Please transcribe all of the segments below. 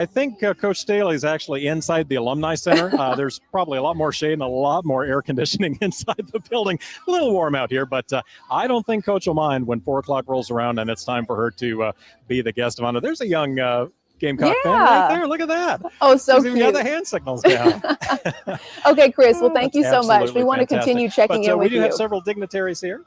I think Coach Staley is actually inside the Alumni Center. There's probably a lot more shade and a lot more air conditioning inside the building. A little warm out here, but I don't think Coach will mind when 4 o'clock rolls around and it's time for her to be the guest of honor. There's a young Gamecock fan right there. Look at that. Oh, so She's cute. even got the hand signals down. Okay, Chris. Well, thank you so much. We Absolutely want to fantastic. continue checking in with we do you. have several dignitaries here.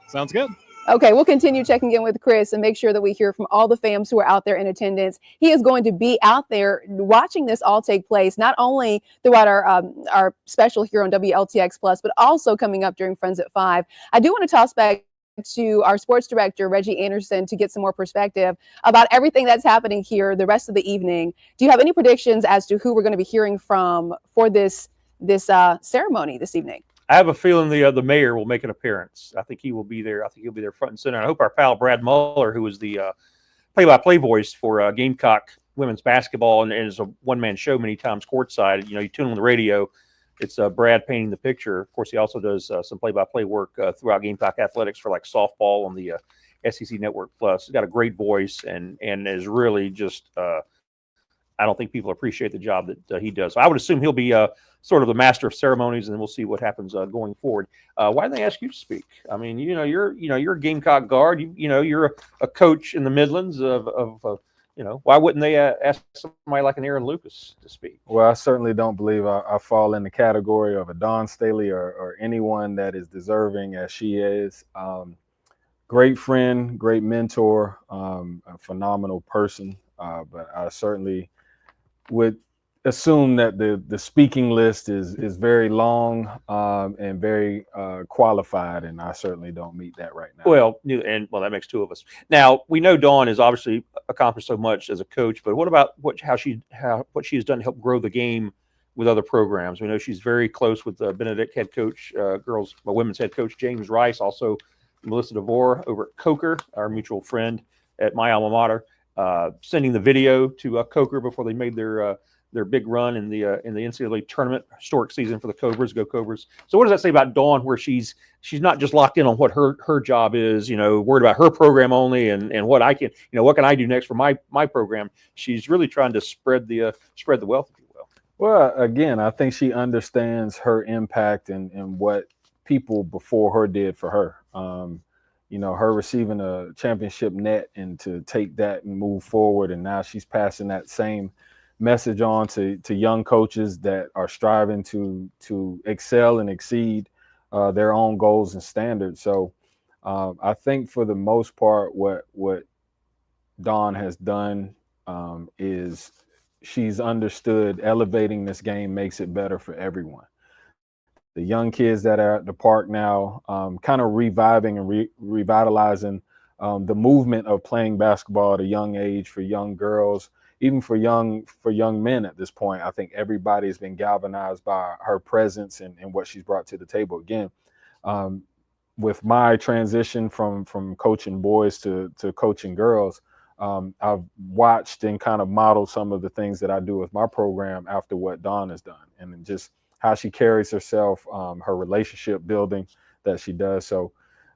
Sounds good. Okay, we'll continue checking in with Chris and make sure that we hear from all the fams who are out there in attendance. He is going to be out there watching this all take place, not only throughout our special here on WLTX Plus, but also coming up during Friends at 5. I do want to toss back to our sports director, Reggie Anderson, to get some more perspective about everything that's happening here the rest of the evening. Do you have any predictions as to who we're going to be hearing from for this ceremony this evening? I have a feeling the mayor will make an appearance. I think he will be there. I think he'll be there front and center. I hope our pal Brad Muller, who was the play-by-play voice for Gamecock women's basketball and is a one-man show many times courtside. You know, you tune on the radio, it's Brad painting the picture. Of course, he also does some play-by-play work throughout Gamecock athletics for like softball on the SEC Network Plus. He's got a great voice and is really just I don't think people appreciate the job that he does. So I would assume he'll be sort of the master of ceremonies, and we'll see what happens going forward. Why didn't they ask you to speak? I mean, you're a Gamecock guard. You're a coach in the Midlands why wouldn't they ask somebody like an Aaron Lucas to speak? Well, I certainly don't believe I fall in the category of a Dawn Staley or anyone that is deserving as she is. Great friend, great mentor, a phenomenal person. But I certainly would assume that the speaking list is very long and very qualified, and I certainly don't meet that right now. Well, that makes two of us. Now we know Dawn has obviously accomplished so much as a coach, but what about what she has done to help grow the game with other programs? We know she's very close with Benedict head coach, women's head coach James Rice, also Melissa DeVore over at Coker, our mutual friend at my alma mater. Sending the video to Coker before they made their big run in the NCAA tournament, historic season for the Cobras. Go Cobras! So what does that say about Dawn, where she's not just locked in on what her job is, worried about her program only and what I can, what can I do next for my program? She's really trying to spread the wealth, if you will. Well, again, I think she understands her impact and what people before her did for her. Her receiving a championship net and to take that and move forward. And now she's passing that same message on to young coaches that are striving to excel and exceed their own goals and standards. So I think for the most part, what Dawn has done is she's understood elevating this game makes it better for everyone. The young kids that are at the park now, kind of reviving and revitalizing the movement of playing basketball at a young age for young girls, even for young men at this point. I think everybody's been galvanized by her presence and what she's brought to the table. Again, with my transition from coaching boys to coaching girls, I've watched and kind of modeled some of the things that I do with my program after what Dawn has done, and just how she carries herself, her relationship building that she does. So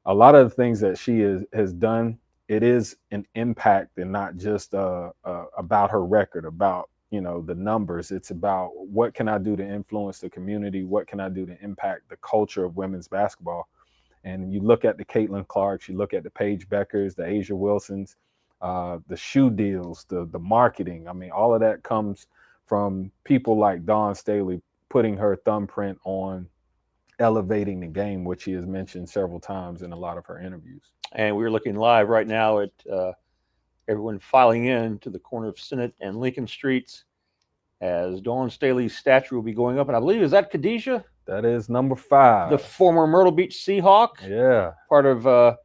a lot of the things that she has done, it is an impact and not just about her record, about, the numbers. It's about what can I do to influence the community? What can I do to impact the culture of women's basketball? And you look at the Caitlin Clarks, you look at the Paige Beckers, the Asia Wilsons, the shoe deals, the marketing. I mean, all of that comes from people like Dawn Staley putting her thumbprint on elevating the game, which she has mentioned several times in a lot of her interviews. And we're looking live right now at everyone filing in to the corner of Senate and Lincoln Streets as Dawn Staley's statue will be going up. And I believe, is that Khadijah? That is number 5. The former Myrtle Beach Seahawk. Yeah. Part of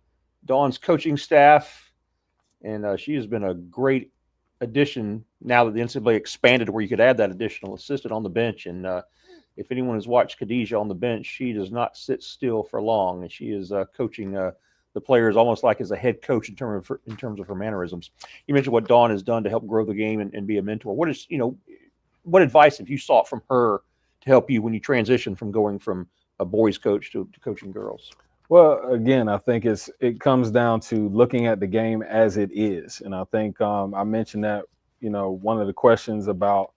Dawn's coaching staff. And she has been a great addition now that the NCAA expanded where you could add that additional assistant on the bench. And if anyone has watched Khadijah on the bench, she does not sit still for long, and she is coaching the players almost like as a head coach in terms of her mannerisms. You mentioned what Dawn has done to help grow the game and be a mentor. What advice have you sought from her to help you when you transition from going from a boys coach to coaching girls? Well, again, I think it comes down to looking at the game as it is, and I think I mentioned that one of the questions about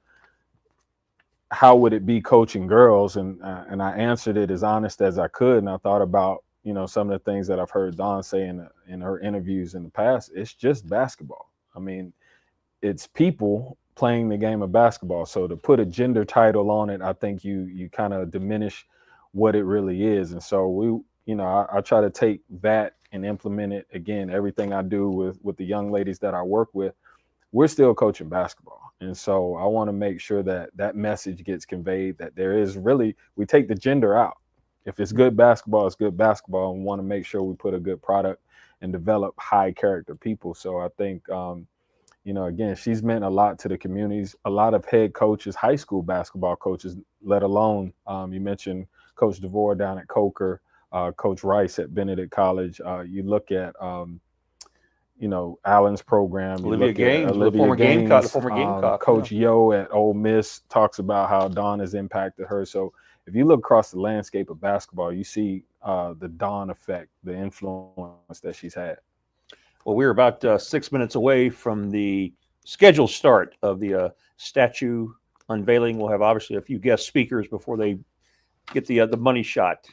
how would it be coaching girls, and I answered it as honest as I could, and I thought about some of the things that I've heard Dawn say in her interviews in the past. It's just basketball. I mean, it's people playing the game of basketball. So to put a gender title on it, I think you kind of diminish what it really is. And so I try to take that and implement it. Again, everything I do with the young ladies that I work with, we're still coaching basketball. And so I want to make sure that message gets conveyed, that there is really, we take the gender out. If it's good basketball, it's good basketball, and we want to make sure we put a good product and develop high character people. So I think, again, she's meant a lot to the communities. A lot of head coaches, high school basketball coaches, let alone, you mentioned Coach DeVore down at Coker, Coach Rice at Benedict College. You look at, Allen's program. Olivia Gaines, the former Gamecock. Coach Yo at Ole Miss talks about how Dawn has impacted her. So if you look across the landscape of basketball, you see the Dawn effect, the influence that she's had. Well, we're about 6 minutes away from the scheduled start of the statue unveiling. We'll have obviously a few guest speakers before they get the money shot,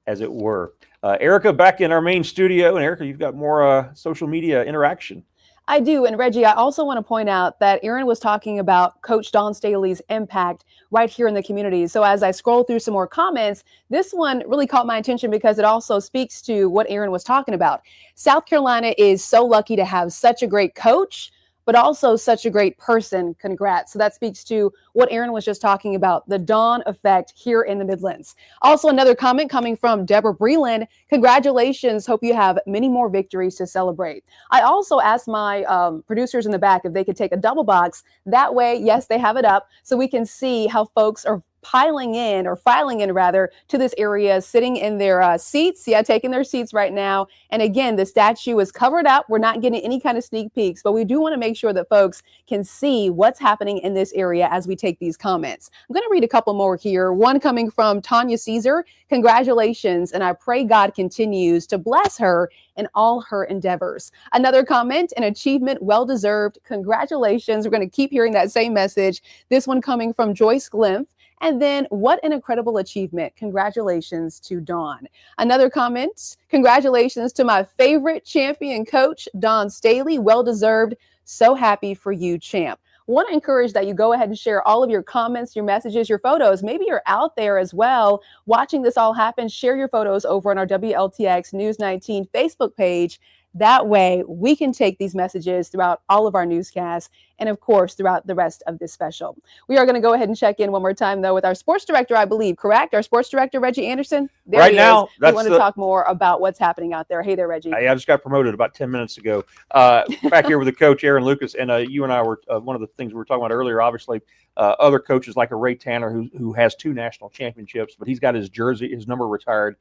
as it were. Erica, back in our main studio, and Erica, you've got more social media interaction. I do. And Reggie, I also want to point out that Aaron was talking about Coach Dawn Staley's impact right here in the community. So as I scroll through some more comments, this one really caught my attention because it also speaks to what Aaron was talking about. South Carolina is so lucky to have such a great coach, but also such a great person. Congrats. So that speaks to what Aaron was just talking about, the Dawn effect here in the Midlands. Also, another comment coming from Deborah Breland. Congratulations. Hope you have many more victories to celebrate. I also asked my producers in the back if they could take a double box. That way, yes, they have it up so we can see how folks are filing in to this area, sitting in their seats. Yeah, taking their seats right now. And again, the statue is covered up. We're not getting any kind of sneak peeks, but we do want to make sure that folks can see what's happening in this area as we take these comments. I'm going to read a couple more here. One coming from Tanya Caesar. Congratulations. And I pray God continues to bless her in all her endeavors. Another comment, an achievement well-deserved. Congratulations. We're going to keep hearing that same message. This one coming from Joyce Glimpf. And then, what an incredible achievement. Congratulations to Dawn. Another comment, congratulations to my favorite champion coach, Dawn Staley. Well-deserved. So happy for you, champ. Want to encourage that you go ahead and share all of your comments, your messages, your photos. Maybe you're out there as well watching this all happen. Share your photos over on our WLTX News 19 Facebook page. That way we can take these messages throughout all of our newscasts and, of course, throughout the rest of this special. We are going to go ahead and check in one more time, though, with our sports director, I believe, correct? Our sports director, Reggie Anderson. There right he now, is. We want to talk more about what's happening out there. Hey there, Reggie. I just got promoted about 10 minutes ago. Back here with the coach, Aaron Lucas, and you and I were one of the things we were talking about earlier, obviously, other coaches like a Ray Tanner who has 2 national championships, but he's got his jersey, his number retired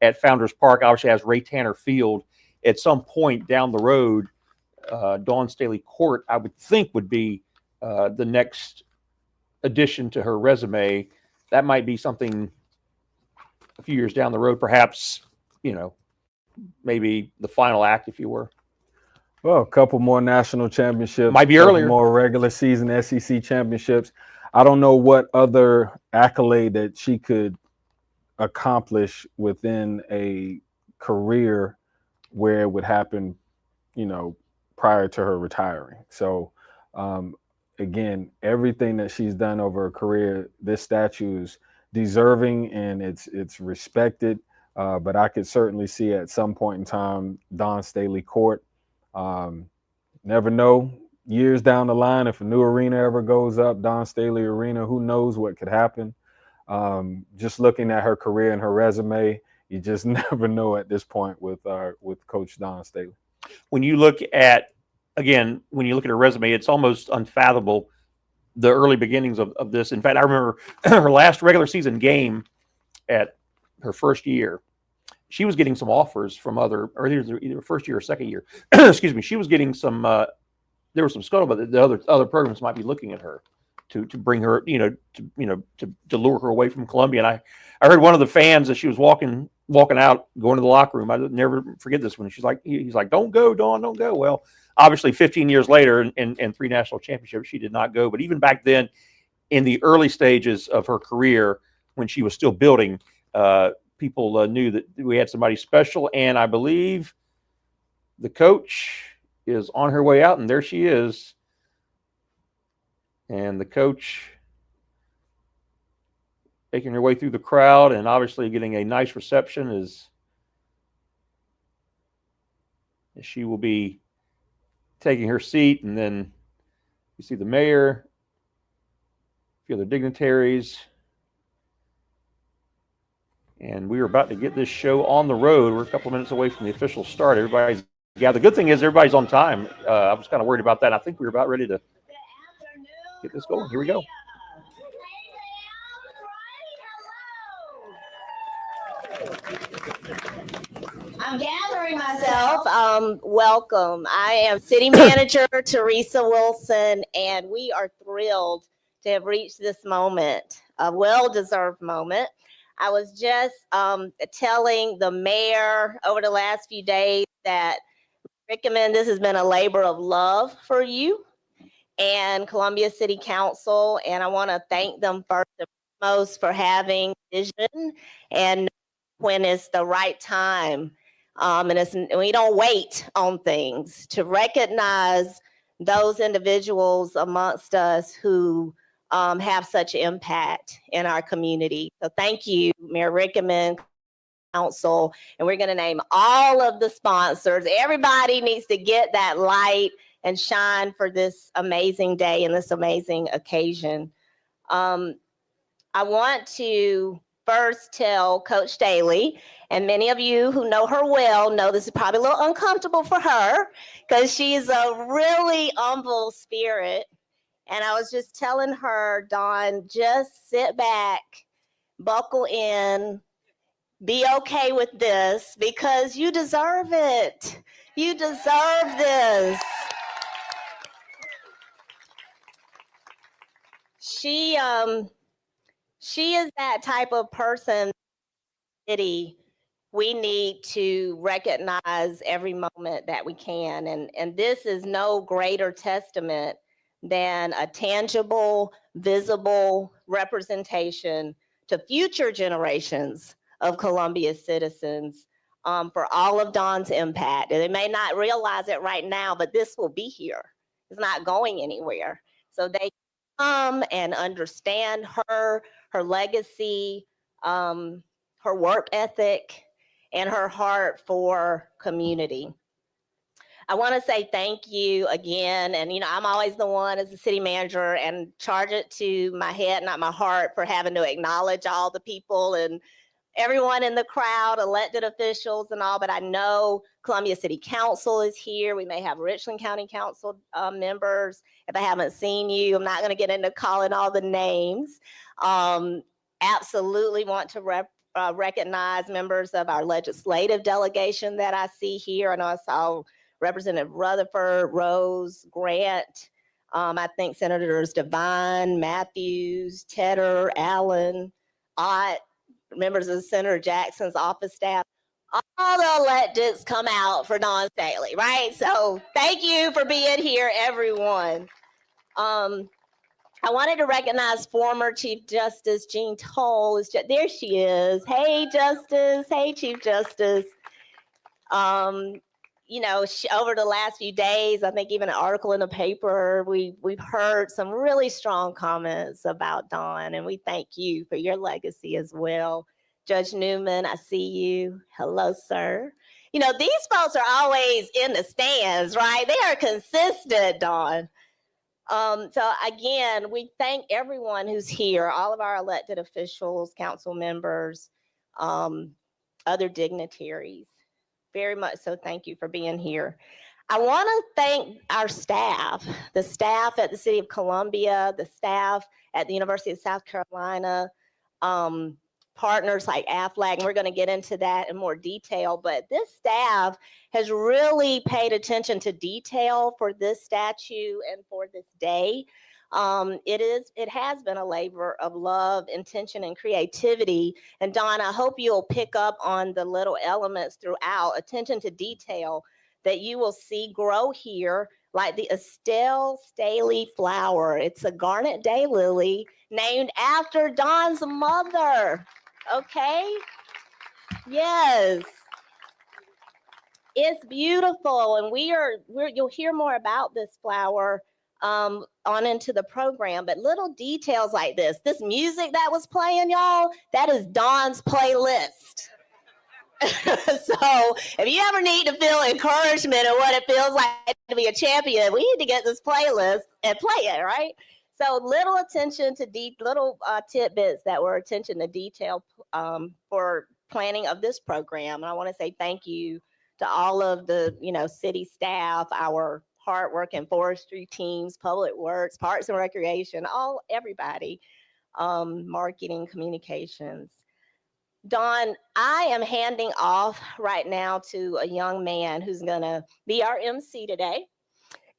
at Founders Park, obviously has Ray Tanner Field. At some point down the road, Dawn Staley Court, I would think, would be the next addition to her resume. That might be something a few years down the road, perhaps, maybe the final act, if you were. Well, a couple more national championships. Might be earlier. More regular season SEC championships. I don't know what other accolade that she could accomplish within a career where it would happen, prior to her retiring. So, again, everything that she's done over her career, this statue is deserving and it's respected. But I could certainly see at some point in time, Dawn Staley Court. Never know. Years down the line, if a new arena ever goes up, Dawn Staley Arena, who knows what could happen. Just looking at her career and her resume, you just never know at this point with Coach Dawn Staley. When you look at her resume, it's almost unfathomable the early beginnings of this. In fact, I remember her last regular season game at her first year. She was getting some offers from either first year or second year. Excuse me. She was getting some. There was some scuttlebutt that the other programs might be looking at her to bring her, to lure her away from Columbia. And I heard one of the fans as she was walking out, going to the locker room. I never forget this one. He's like, "Don't go, Dawn, don't go." Well, obviously 15 years later and 3 national championships, she did not go. But even back then, in the early stages of her career, when she was still building, people knew that we had somebody special. And I believe the coach is on her way out, and there she is. And the coach making her way through the crowd and obviously getting a nice reception as she will be taking her seat. And then you see the mayor, a few other dignitaries. And we are about to get this show on the road. We're a couple of minutes away from the official start. Everybody's the good thing is everybody's on time. I was kind of worried about that. I think we were about ready to get this going. Here we go. I'm gathering myself. Welcome. I am City Manager Teresa Wilson, and we are thrilled to have reached this moment, a well-deserved moment. I was just telling the mayor over the last few days that recommend this has been a labor of love for you and Columbia City Council, and I want to thank them first and foremost for having vision and when it's the right time. And we don't wait on things to recognize those individuals amongst us who have such impact in our community. So thank you, Mayor Rickman, Council, and we're going to name all of the sponsors. Everybody needs to get that light and shine for this amazing day and this amazing occasion. I want to first tell Coach Staley, and many of you who know her well know this is probably a little uncomfortable for her because she's a really humble spirit. And I was just telling her, Dawn, just sit back, buckle in, be okay with this because you deserve it. You deserve this. She is that type of person we need to recognize every moment that we can. And this is no greater testament than a tangible, visible representation to future generations of Columbia citizens for all of Dawn's impact. And they may not realize it right now, but this will be here. It's not going anywhere. So they come and understand her legacy, her work ethic, and her heart for community. I want to say thank you again. And, I'm always the one as the city manager and charge it to my head, not my heart, for having to acknowledge all the people and everyone in the crowd, elected officials and all, but I know Columbia City Council is here. We may have Richland County Council members. If I haven't seen you, I'm not going to get into calling all the names. Absolutely want to recognize members of our legislative delegation that I see here. I know I saw Representative Rutherford, Rose, Grant. I think Senators Devine, Matthews, Tedder, Allen, Ott, members of Senator Jackson's office staff. All the electeds come out for Dawn Staley, right? So thank you for being here, everyone. I wanted to recognize former Chief Justice Jean Toll. There she is. Hey, Justice. Hey, Chief Justice. Over the last few days, I think even an article in the paper, we've heard some really strong comments about Dawn, and we thank you for your legacy as well. Judge Newman, I see you. Hello, sir. These folks are always in the stands, right? They are consistent, Dawn. So again, we thank everyone who's here, all of our elected officials, council members, other dignitaries. Very much so. Thank you for being here. I want to thank our staff, the staff at the City of Columbia, the staff at the University of South Carolina. partners like Aflac, and we're going to get into that in more detail. But this staff has really paid attention to detail for this statue and for this day. It has been a labor of love, intention, and creativity. And Dawn, I hope you'll pick up on the little elements throughout, attention to detail that you will see grow here, like the Estelle Staley flower. It's a garnet daylily named after Dawn's mother. Okay? Yes. It's beautiful, and you'll hear more about this flower on into the program, but little details like this music that was playing, y'all, that is Dawn's playlist. So if you ever need to feel encouragement of what it feels like to be a champion, we need to get this playlist and play it, right? So little attention to little tidbits that were attention to detail for planning of this program. And I want to say thank you to all of the city staff, our hardworking forestry teams, public works, parks and recreation, everybody, marketing, communications. Dawn, I am handing off right now to a young man who's going to be our MC today.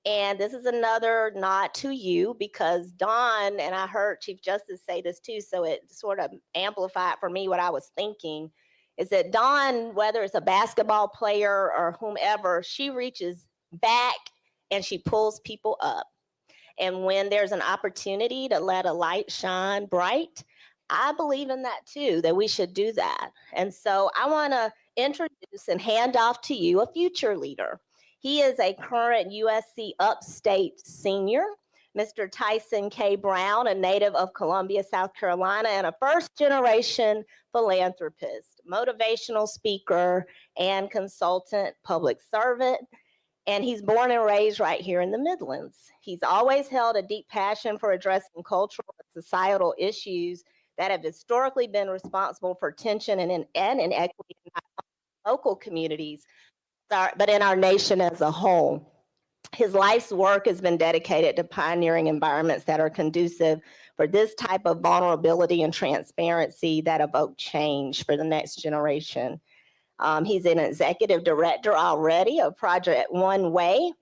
And this is another nod to you, because Dawn, and I heard Chief Justice say this too, so it sort of amplified for me what I was thinking, is that Dawn, whether it's a basketball player or whomever, she reaches back and she pulls people up. And when there's an opportunity to let a light shine bright, I believe in that too, that we should do that. And so I want to introduce and hand off to you a future leader. He is a current USC Upstate senior, Mr. Tyson K. Brown, a native of Columbia, South Carolina, and a first-generation philanthropist, motivational speaker, and consultant public servant. And he's born and raised right here in the Midlands. He's always held a deep passion for addressing cultural and societal issues that have historically been responsible for tension and inequity in our local communities, but in our nation as a whole. His life's work has been dedicated to pioneering environments that are conducive for this type of vulnerability and transparency that evoke change for the next generation. He's an executive director already of Project One Way,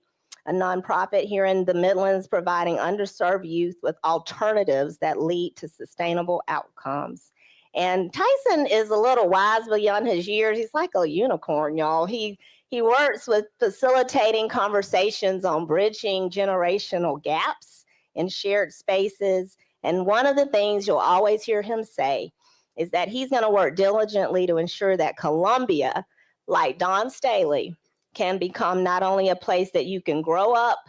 a nonprofit here in the Midlands providing underserved youth with alternatives that lead to sustainable outcomes. And Tyson is a little wise beyond his years. He's like a unicorn, y'all. He works with facilitating conversations on bridging generational gaps in shared spaces. And one of the things you'll always hear him say is that he's going to work diligently to ensure that Columbia, like Dawn Staley, can become not only a place that you can grow up,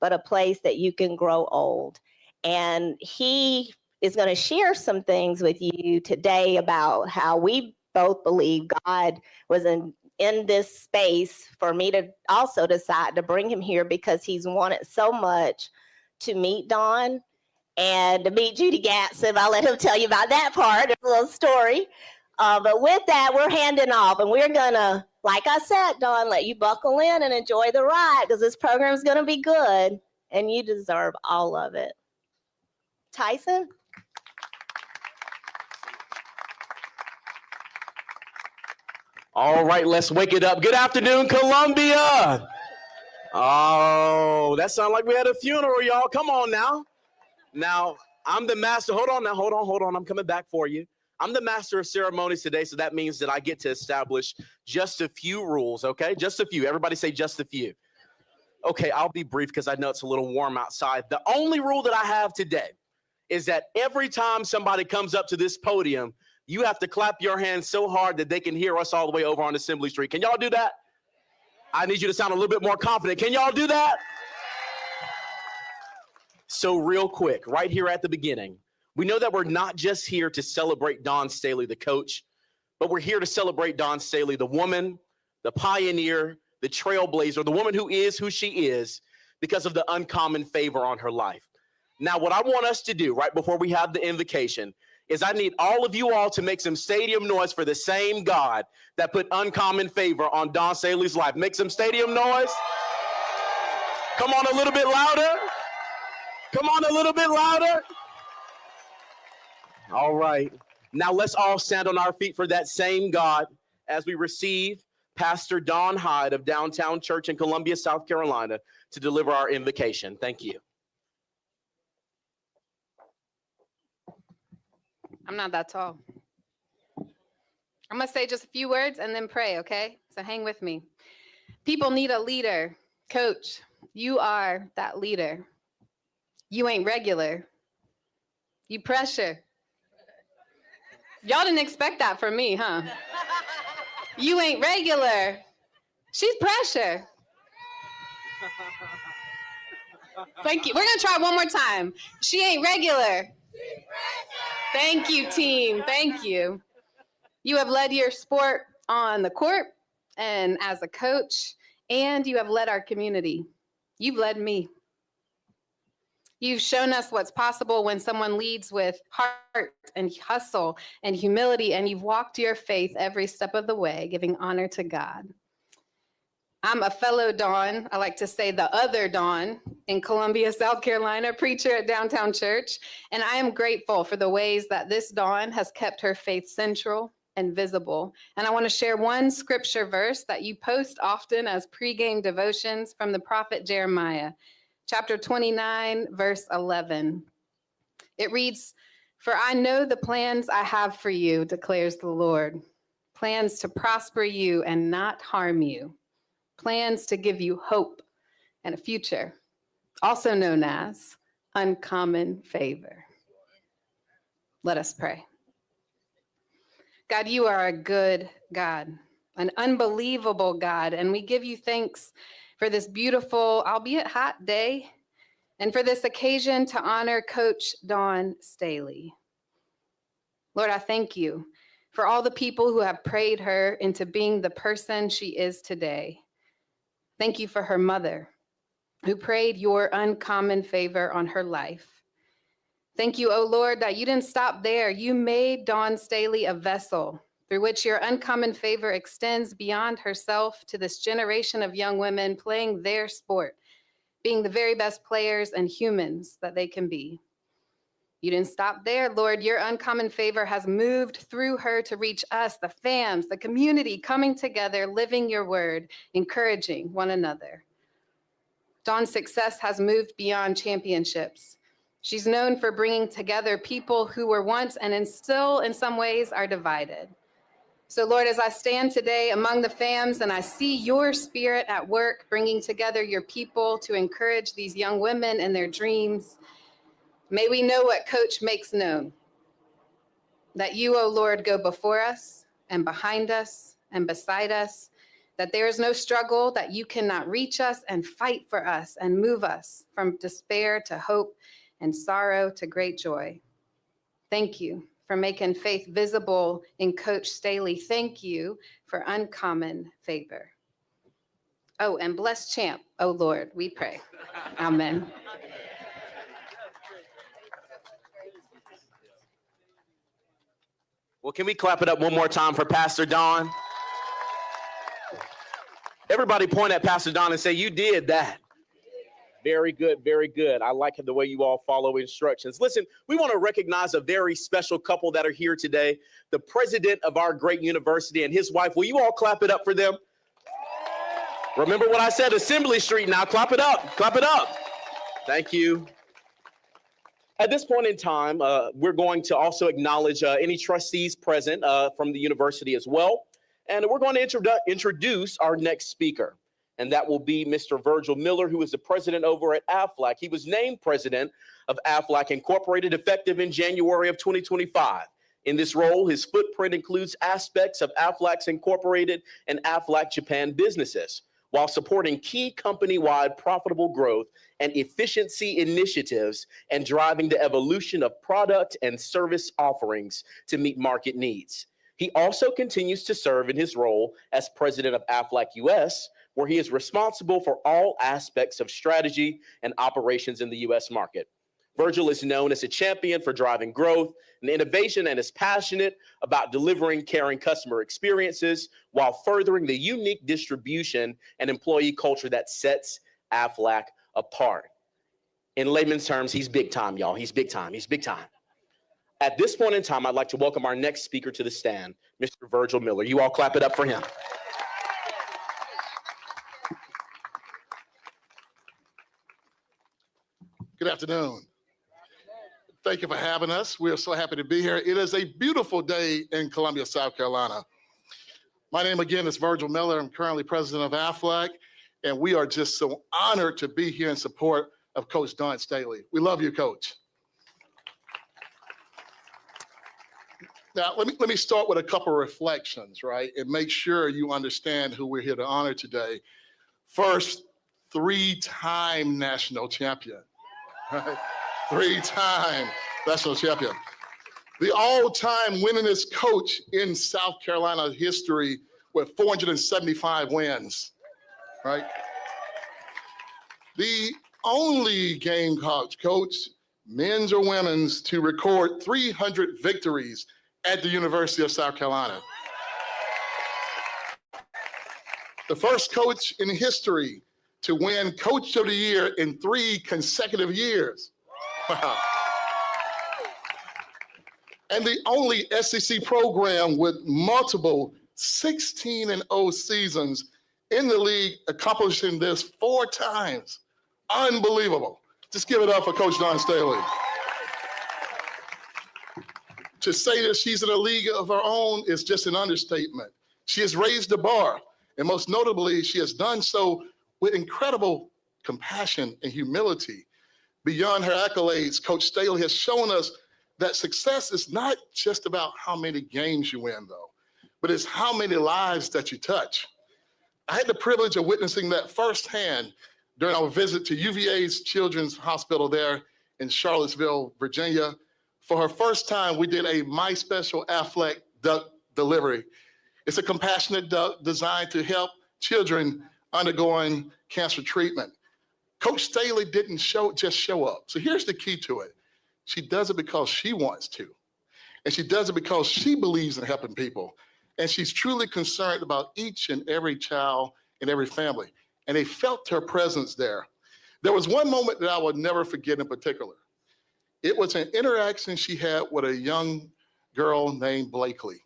but a place that you can grow old. And he is going to share some things with you today about how we both believe God was in this space for me to also decide to bring him here, because he's wanted so much to meet Dawn and to meet Judy Gatson. I'll let him tell you about that part, a little story. But with that, we're handing off, and we're gonna, like I said, Dawn, let you buckle in and enjoy the ride, because this program is gonna be good, and you deserve all of it. Tyson? All right, let's wake it up. Good afternoon, Columbia. Oh, that sounded like we had a funeral, y'all. Come on now. Now, I'm the master. Hold on. I'm coming back for you. I'm the master of ceremonies today, so that means that I get to establish just a few rules, okay? Just a few. Everybody say just a few. Okay, I'll be brief because I know it's a little warm outside. The only rule that I have today is that every time somebody comes up to this podium, you have to clap your hands so hard that they can hear us all the way over on Assembly Street. Can y'all do that? I need you to sound a little bit more confident. Can y'all do that? So real quick, right here at the beginning, we know that we're not just here to celebrate Dawn Staley, the coach, but we're here to celebrate Dawn Staley, the woman, the pioneer, the trailblazer, the woman who is who she is because of the uncommon favor on her life. Now, what I want us to do right before we have the invocation is I need all of you all to make some stadium noise for the same God that put uncommon favor on Dawn Staley's life. Make some stadium noise. Come on a little bit louder. Come on a little bit louder. All right. Now let's all stand on our feet for that same God as we receive Pastor Dawn Hyde of Downtown Church in Columbia, South Carolina, to deliver our invocation. Thank you. I'm not that tall. I'm going to say just a few words and then pray, okay? So hang with me. People need a leader. Coach, you are that leader. You ain't regular. You pressure. Y'all didn't expect that from me, huh? You ain't regular. She's pressure. Thank you. We're going to try one more time. She ain't regular. Thank you, team. Thank you. You have led your sport on the court and as a coach, and you have led our community. You've led me. You've shown us what's possible when someone leads with heart and hustle and humility, and you've walked your faith every step of the way, giving honor to God. I'm a fellow Dawn, I like to say the other Dawn, in Columbia, South Carolina, preacher at Downtown Church, and I am grateful for the ways that this Dawn has kept her faith central and visible. And I want to share one scripture verse that you post often as pregame devotions from the prophet Jeremiah, chapter 29, verse 11. It reads, "For I know the plans I have for you, declares the Lord, plans to prosper you and not harm you, plans to give you hope and a future, also known as uncommon favor." Let us pray. God, you are a good God, an unbelievable God, and we give you thanks for this beautiful, albeit hot day, and for this occasion to honor Coach Dawn Staley. Lord, I thank you for all the people who have prayed her into being the person she is today. Thank you for her mother, who prayed your uncommon favor on her life. Thank you, O Lord, that you didn't stop there. You made Dawn Staley a vessel through which your uncommon favor extends beyond herself to this generation of young women playing their sport, being the very best players and humans that they can be. You didn't stop there, Lord. Your uncommon favor has moved through her to reach us, the fams, the community, coming together, living your word, encouraging one another. Dawn's success has moved beyond championships. She's known for bringing together people who were once and still in some ways are divided. So Lord, as I stand today among the fams and I see your spirit at work, bringing together your people to encourage these young women and their dreams, may we know what Coach makes known, that you, O Lord, go before us and behind us and beside us, that there is no struggle, that you cannot reach us and fight for us and move us from despair to hope and sorrow to great joy. Thank you for making faith visible in Coach Staley. Thank you for uncommon favor. Oh, and bless Champ, oh Lord, we pray. Amen. Well, can we clap it up one more time for Pastor Dawn? Everybody point at Pastor Dawn and say, you did that. Very good, very good. I like the way you all follow instructions. Listen, we want to recognize a very special couple that are here today. The president of our great university and his wife. Will you all clap it up for them? Remember what I said, Assembly Street now. Clap it up. Clap it up. Thank you. At this point in time, we're going to also acknowledge any trustees present from the university as well. And we're going to introduce our next speaker. And that will be Mr. Virgil Miller, who is the president over at AFLAC. He was named president of AFLAC Incorporated effective in January of 2025. In this role, his footprint includes aspects of AFLAC Incorporated and AFLAC Japan businesses, while supporting key company-wide profitable growth and efficiency initiatives and driving the evolution of product and service offerings to meet market needs. He also continues to serve in his role as president of AFLAC US, where he is responsible for all aspects of strategy and operations in the U.S. market. Virgil is known as a champion for driving growth and innovation and is passionate about delivering caring customer experiences while furthering the unique distribution and employee culture that sets AFLAC apart. In layman's terms, he's big time, y'all. He's big time. He's big time. At this point in time, I'd like to welcome our next speaker to the stand, Mr. Virgil Miller. You all clap it up for him. Good afternoon. Thank you for having us. We are so happy to be here. It is a beautiful day in Columbia, South Carolina. My name again is Virgil Miller. I'm currently president of AFLAC, and we are just so honored to be here in support of Coach Dawn Staley. We love you, Coach. Now, let me start with a couple of reflections, right, and make sure you understand who we're here to honor today. First, 3-time national champion. Right? 3-time national champion. The all-time winningest coach in South Carolina history with 475 wins, right? The only Gamecock coach, men's or women's, to record 300 victories at the University of South Carolina. The first coach in history to win Coach of the Year in 3 consecutive years. Wow. And the only SEC program with multiple 16-0 seasons in the league, accomplishing this 4 times. Unbelievable. Just give it up for Coach Dawn Staley. To say that she's in a league of her own is just an understatement. She has raised the bar, and most notably, she has done so with incredible compassion and humility. Beyond her accolades, Coach Staley has shown us that success is not just about how many games you win, though, but it's how many lives that you touch. I had the privilege of witnessing that firsthand during our visit to UVA's Children's Hospital there in Charlottesville, Virginia. For her first time, we did a My Special AFLAC duck delivery. It's a compassionate duck designed to help children undergoing cancer treatment. Coach Staley didn't just show up. So here's the key to it. She does it because she wants to. And she does it because she believes in helping people. And she's truly concerned about each and every child and every family. And they felt her presence there. There was one moment that I will never forget in particular. It was an interaction she had with a young girl named Blakely.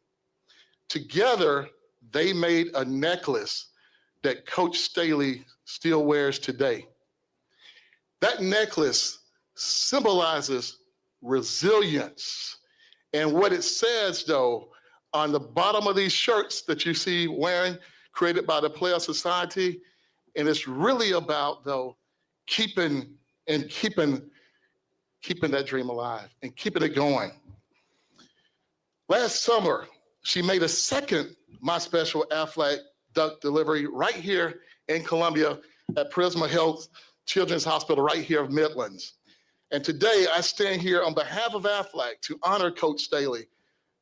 Together, they made a necklace that Coach Staley still wears today. That necklace symbolizes resilience. And what it says, though, on the bottom of these shirts that you see wearing, created by the Player Society, and it's really about, though, keeping that dream alive and keeping it going. Last summer, she made a second My Special AFLAC duck delivery right here in Columbia at Prisma Health Children's Hospital right here of Midlands. And today I stand here on behalf of AFLAC to honor Coach Staley.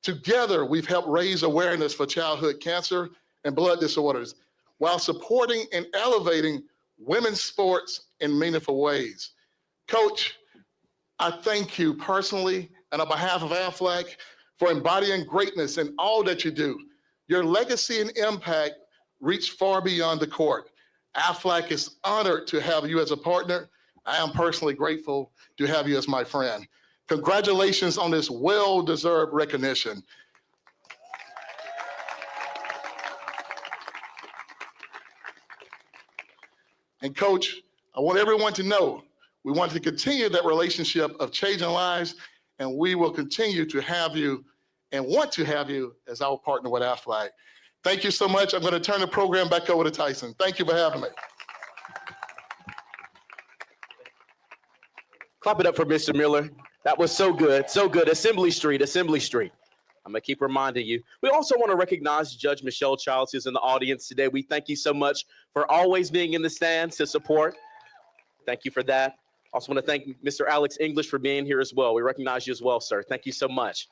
Together, we've helped raise awareness for childhood cancer and blood disorders while supporting and elevating women's sports in meaningful ways. Coach, I thank you personally and on behalf of AFLAC for embodying greatness in all that you do. Your legacy and impact reach far beyond the court. AFLAC is honored to have you as a partner. I am personally grateful to have you as my friend. Congratulations on this well-deserved recognition. And Coach, I want everyone to know we want to continue that relationship of changing lives, and we will continue to have you and want to have you as our partner with AFLAC. Thank you so much. I'm going to turn the program back over to Tyson. Thank you for having me. Clap it up for Mr. Miller. That was so good, so good. Assembly Street, Assembly Street. I'm going to keep reminding you. We also want to recognize Judge Michelle Childs, who's in the audience today. We thank you so much for always being in the stands to support. Thank you for that. Also want to thank Mr. Alex English for being here as well. We recognize you as well, sir. Thank you so much.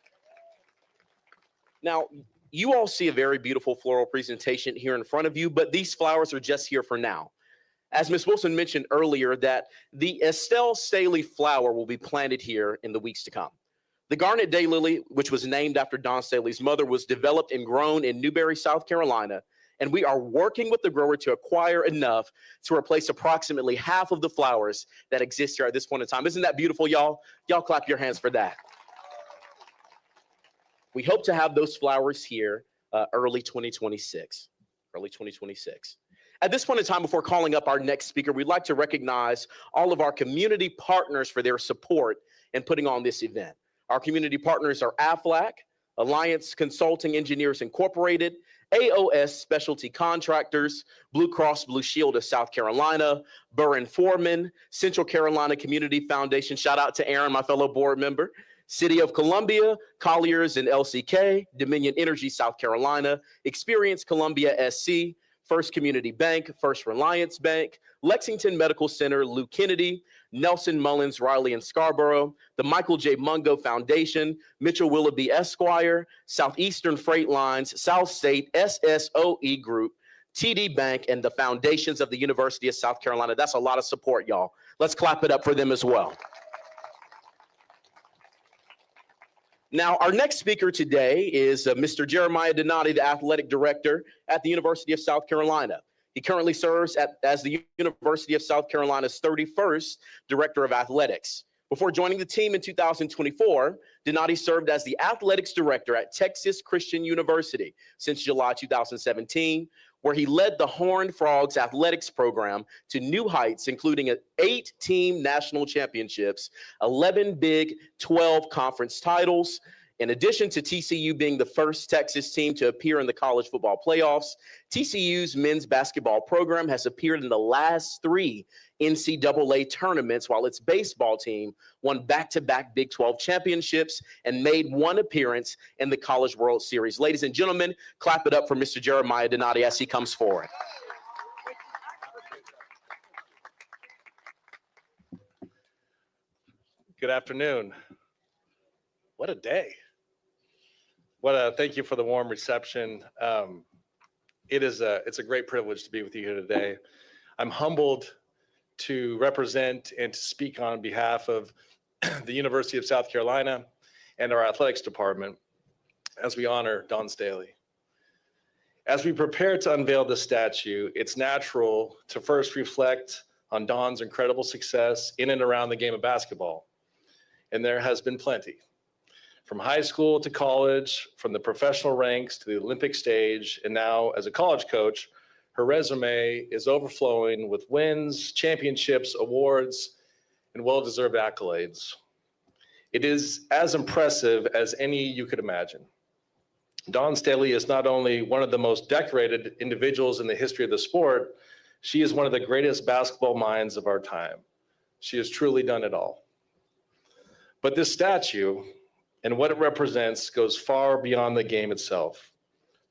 Now, you all see a very beautiful floral presentation here in front of you, but these flowers are just here for now. As Ms. Wilson mentioned earlier, that the Estelle Staley flower will be planted here in the weeks to come. The garnet daylily, which was named after Dawn Staley's mother, was developed and grown in Newberry, South Carolina, and we are working with the grower to acquire enough to replace approximately half of the flowers that exist here at this point in time. Isn't that beautiful, y'all? Y'all clap your hands for that. We hope to have those flowers here early 2026. Early 2026. At this point in time, before calling up our next speaker, we'd like to recognize all of our community partners for their support in putting on this event. Our community partners are AFLAC, Alliance Consulting Engineers Incorporated, AOS Specialty Contractors, Blue Cross Blue Shield of South Carolina, Burr & Foreman, Central Carolina Community Foundation, shout out to Aaron, my fellow board member, City of Columbia, Colliers and LCK, Dominion Energy South Carolina, Experience Columbia SC, First Community Bank, First Reliance Bank, Lexington Medical Center, Lou Kennedy, Nelson Mullins, Riley and Scarborough, the Michael J. Mungo Foundation, Mitchell Willoughby Esquire, Southeastern Freight Lines, South State, SSOE Group, TD Bank, and the foundations of the University of South Carolina. That's a lot of support, y'all. Let's clap it up for them as well. Now, our next speaker today is Mr. Jeremiah Donati, the athletic director at the University of South Carolina. He currently serves as the University of South Carolina's 31st Director of Athletics. Before joining the team in 2024, Donati served as the athletics director at Texas Christian University since July 2017, where he led the Horned Frogs athletics program to new heights, including 8-team national championships, 11 Big 12 conference titles. In addition to TCU being the first Texas team to appear in the college football playoffs, TCU's men's basketball program has appeared in the last 3 NCAA tournaments, while its baseball team won back-to-back Big 12 championships and made 1 appearance in the College World Series. Ladies and gentlemen, clap it up for Mr. Jeremiah Donati as he comes forward. Good afternoon. What a day. Thank you for the warm reception. It's a great privilege to be with you here today. I'm humbled to represent and to speak on behalf of the University of South Carolina and our athletics department as we honor Dawn Staley. As we prepare to unveil the statue, it's natural to first reflect on Dawn's incredible success in and around the game of basketball. And there has been plenty. From high school to college, from the professional ranks to the Olympic stage, and now as a college coach, her resume is overflowing with wins, championships, awards, and well-deserved accolades. It is as impressive as any you could imagine. Dawn Staley is not only one of the most decorated individuals in the history of the sport, she is one of the greatest basketball minds of our time. She has truly done it all. But this statue and what it represents goes far beyond the game itself.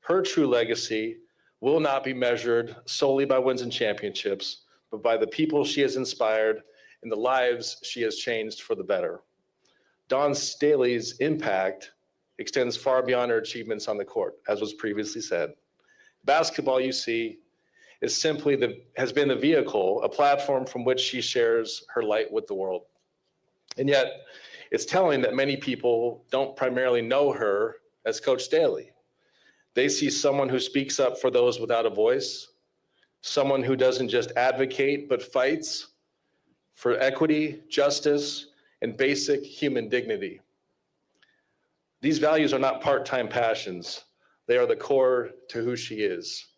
Her true legacy will not be measured solely by wins and championships, but by the people she has inspired and the lives she has changed for the better. Dawn Staley's impact extends far beyond her achievements on the court, as was previously said. Basketball, you see, has been the vehicle, a platform from which she shares her light with the world. And yet, it's telling that many people don't primarily know her as Coach Staley. They see someone who speaks up for those without a voice, someone who doesn't just advocate, but fights for equity, justice, and basic human dignity. These values are not part-time passions. They are the core to who she is.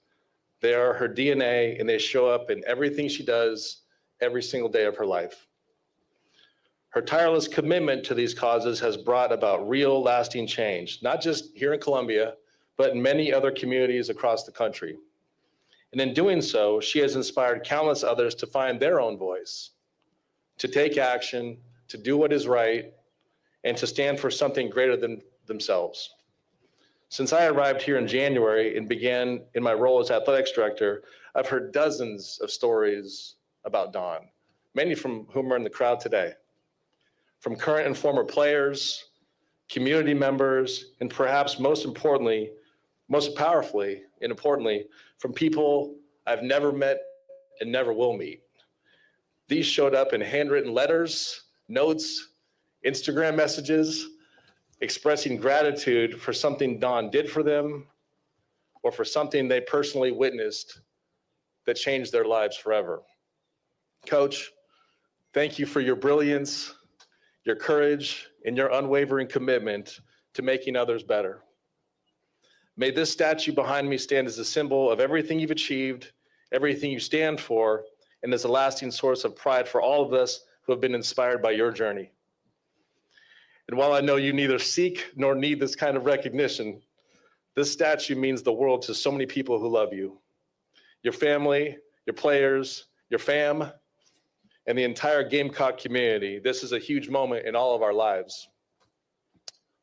They are her DNA, and they show up in everything she does every single day of her life. Her tireless commitment to these causes has brought about real, lasting change, not just here in Columbia, but in many other communities across the country. And in doing so, she has inspired countless others to find their own voice, to take action, to do what is right, and to stand for something greater than themselves. Since I arrived here in January and began in my role as athletics director, I've heard dozens of stories about Dawn, many from whom are in the crowd today. From current and former players, community members, and perhaps most powerfully and importantly, from people I've never met and never will meet. These showed up in handwritten letters, notes, Instagram messages, expressing gratitude for something Dawn did for them or for something they personally witnessed that changed their lives forever. Coach, thank you for your brilliance, your courage, and your unwavering commitment to making others better. May this statue behind me stand as a symbol of everything you've achieved, everything you stand for, and as a lasting source of pride for all of us who have been inspired by your journey. And while I know you neither seek nor need this kind of recognition, this statue means the world to so many people who love you. Your family, your players, your fam, and the entire Gamecock community. This is a huge moment in all of our lives.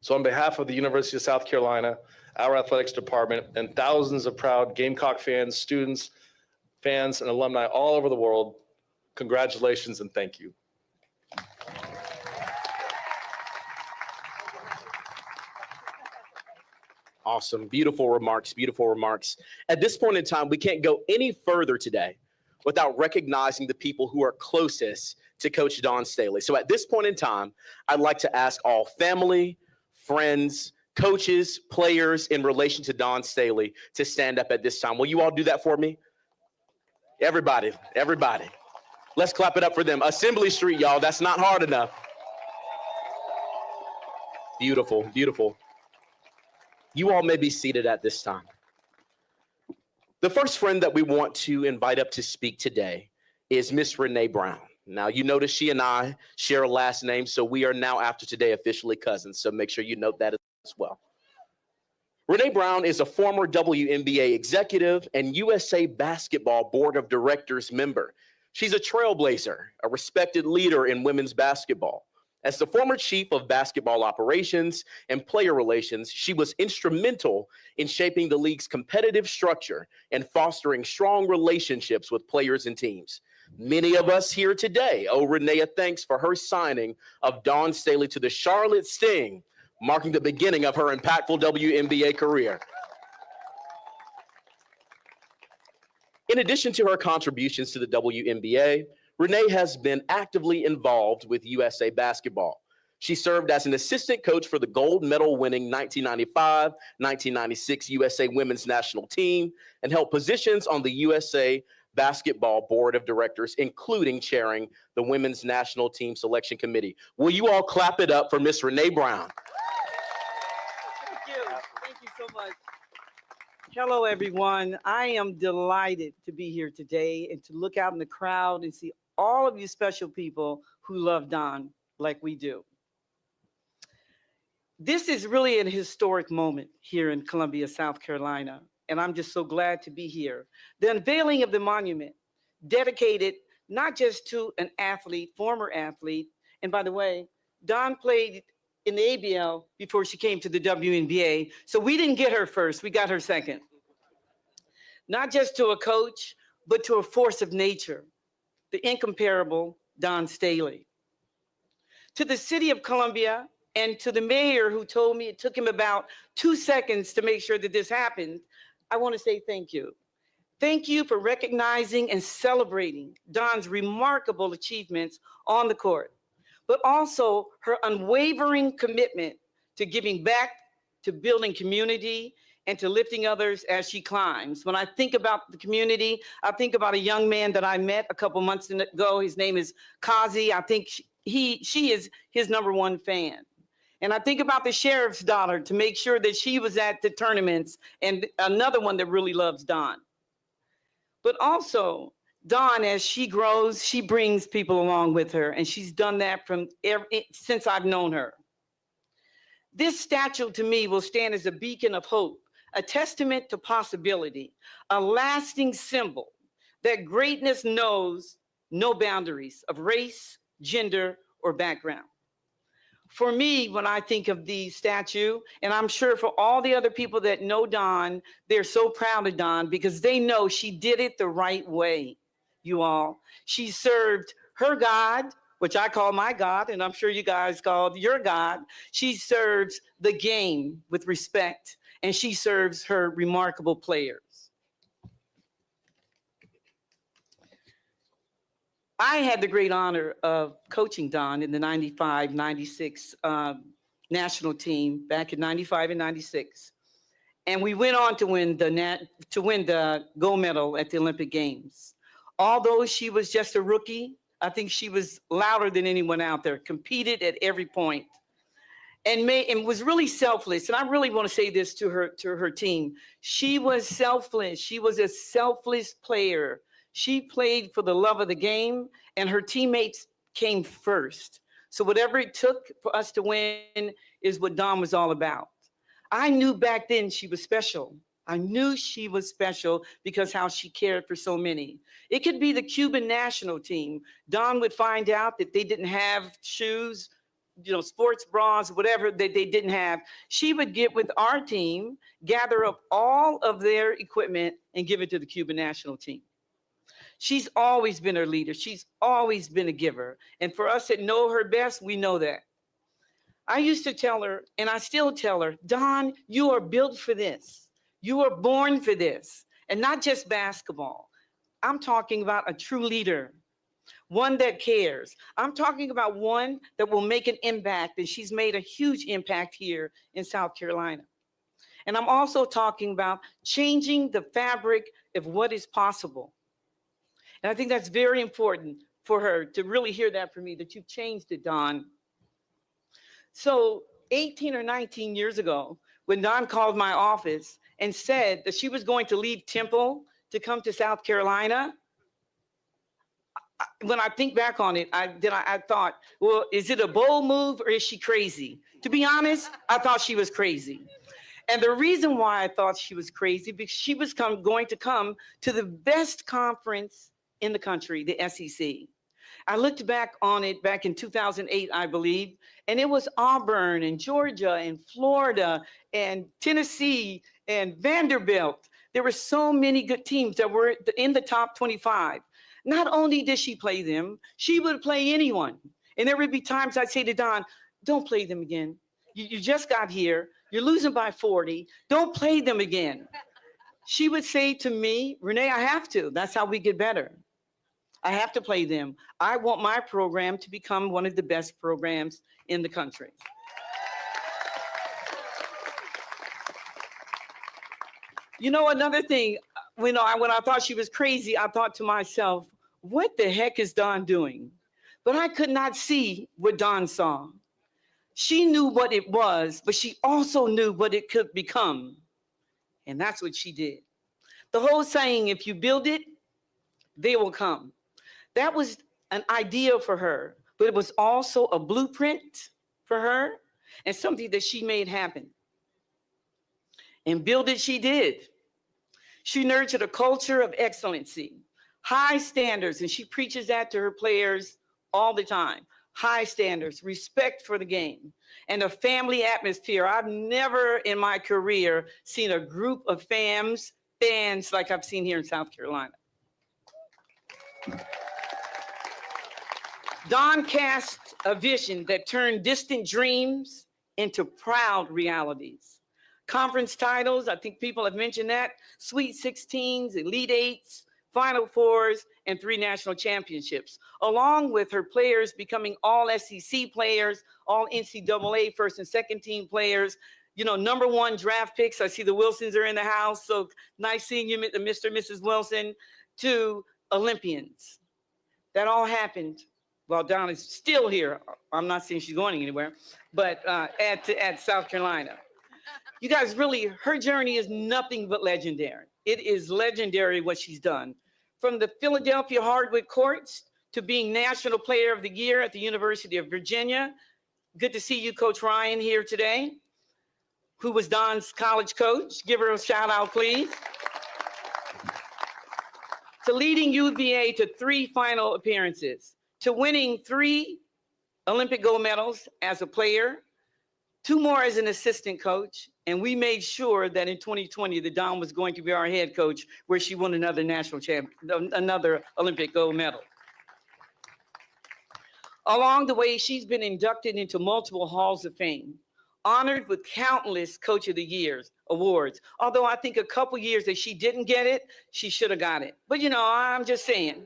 So on behalf of the University of South Carolina, our athletics department, and thousands of proud Gamecock fans, students, fans, and alumni all over the world, congratulations and thank you. Awesome. Beautiful remarks. Beautiful remarks. At this point in time, we can't go any further today without recognizing the people who are closest to Coach Dawn Staley. So at this point in time, I'd like to ask all family, friends, coaches, players in relation to Dawn Staley to stand up at this time. Will you all do that for me? Everybody. Let's clap it up for them. Assembly Street, y'all. That's not hard enough. Beautiful, beautiful. You all may be seated at this time. The first friend that we want to invite up to speak today is Miss Renee Brown. Now, you notice she and I share a last name, so we are now after today officially cousins, so make sure you note that as well. Renee Brown is a former WNBA executive and USA Basketball Board of Directors member. She's a trailblazer, a respected leader in women's basketball. As the former chief of basketball operations and player relations, she was instrumental in shaping the league's competitive structure and fostering strong relationships with players and teams. Many of us here today owe Renee a thanks for her signing of Dawn Staley to the Charlotte Sting, marking the beginning of her impactful WNBA career. In addition to her contributions to the WNBA, Renee has been actively involved with USA Basketball. She served as an assistant coach for the gold medal winning 1995-1996 USA Women's National Team and held positions on the USA Basketball Board of Directors, including chairing the Women's National Team Selection Committee. Will you all clap it up for Miss Renee Brown? Thank you. Thank you so much. Hello, everyone. I am delighted to be here today and to look out in the crowd and see all of you special people who love Dawn like we do. This is really an historic moment here in Columbia, South Carolina, and I'm just so glad to be here. The unveiling of the monument, dedicated not just to an athlete, former athlete, and by the way, Dawn played in the ABL before she came to the WNBA, so we didn't get her first, we got her second. Not just to a coach, but to a force of nature, the incomparable Dawn Staley. To the city of Columbia and to the mayor who told me it took him about 2 seconds to make sure that this happened, I want to say thank you. Thank you for recognizing and celebrating Dawn's remarkable achievements on the court, but also her unwavering commitment to giving back, to building community, and to lifting others as she climbs. When I think about the community, I think about a young man that I met a couple months ago. His name is Kazi. I think she is his #1 fan. And I think about the sheriff's daughter to make sure that she was at the tournaments, and another one that really loves Dawn. But also, Dawn, as she grows, she brings people along with her, and she's done that since I've known her. This statue to me will stand as a beacon of hope, a testament to possibility, a lasting symbol that greatness knows no boundaries of race, gender, or background. For me, when I think of the statue, and I'm sure for all the other people that know Dawn, they're so proud of Dawn because they know she did it the right way, you all. She served her God, which I call my God, and I'm sure you guys called your God. She serves the game with respect, and she serves her remarkable players. I had the great honor of coaching Dawn in the 95-96 national team back in 95 and 96. And we went on to win the gold medal at the Olympic Games. Although she was just a rookie, I think she was louder than anyone out there, competed at every point. and was really selfless. And I really want to say this to her team. She was selfless. She was a selfless player. She played for the love of the game, and her teammates came first. So whatever it took for us to win is what Dawn was all about. I knew back then she was special. I knew she was special because how she cared for so many. It could be the Cuban national team. Dawn would find out that they didn't have shoes, sports bras, whatever that they didn't have. She would get with our team, gather up all of their equipment, and give it to the Cuban national team. She's always been a leader. She's always been a giver. And for us that know her best, we know that. I used to tell her, and I still tell her, Dawn, you are built for this. You are born for this. And not just basketball. I'm talking about a true leader, one that cares. I'm talking about one that will make an impact, and she's made a huge impact here in South Carolina. And I'm also talking about changing the fabric of what is possible. And I think that's very important for her to really hear that from me, that you've changed it, Dawn. So 18 or 19 years ago, when Dawn called my office and said that she was going to leave Temple to come to South Carolina, when I think back on it, I thought, well, is it a bold move or is she crazy? To be honest, I thought she was crazy. And the reason why I thought she was crazy, because she was going to come to the best conference in the country, the SEC. I looked back on it back in 2008, I believe, and it was Auburn and Georgia and Florida and Tennessee and Vanderbilt. There were so many good teams that were in the top 25. Not only did she play them, she would play anyone. And there would be times I'd say to Dawn, don't play them again. You just got here. You're losing by 40. Don't play them again. She would say to me, Renee, I have to. That's how we get better. I have to play them. I want my program to become one of the best programs in the country. Another thing, when I thought she was crazy, I thought to myself, what the heck is Dawn doing? But I could not see what Dawn saw. She knew what it was, but she also knew what it could become. And that's what she did. The whole saying, if you build it, they will come. That was an idea for her, but it was also a blueprint for her and something that she made happen. And build it she did. She nurtured a culture of excellency, high standards, and she preaches that to her players all the time. High standards, respect for the game, and a family atmosphere. I've never in my career seen a group of fans like I've seen here in South Carolina. Dawn cast a vision that turned distant dreams into proud realities. Conference titles, I think people have mentioned that, Sweet 16s, Elite Eights, Final Fours, and 3 national championships, along with her players becoming all SEC players, all NCAA first and second team players, number 1 draft picks. I see the Wilsons are in the house, so nice seeing you, Mr. and Mrs. Wilson, to Olympians. That all happened while Dawn is still here. I'm not saying she's going anywhere, but at South Carolina. You guys, really, her journey is nothing but legendary. It is legendary what she's done. From the Philadelphia hardwood courts to being National Player of the Year at the University of Virginia. Good to see you, Coach Ryan, here today, who was Dawn's college coach. Give her a shout out, please. To leading UVA to 3 final appearances, to winning 3 Olympic gold medals as a player, 2 more as an assistant coach, and we made sure that in 2020 that Dawn was going to be our head coach, where she won another another Olympic gold medal. Along the way, she's been inducted into multiple halls of fame, honored with countless Coach of the Year awards. Although I think a couple years that she didn't get it, she should have got it. But I'm just saying.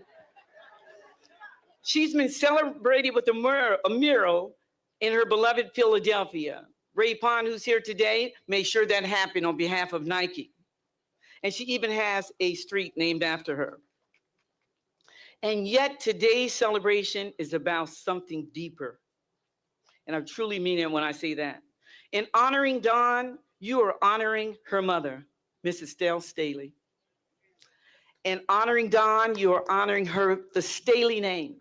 She's been celebrated with a mural in her beloved Philadelphia. Ray Pond, who's here today, made sure that happened on behalf of Nike. And she even has a street named after her. And yet today's celebration is about something deeper. And I truly mean it when I say that. In honoring Dawn, you are honoring her mother, Mrs. Dawn Staley. In honoring Dawn, you are honoring her, the Staley name.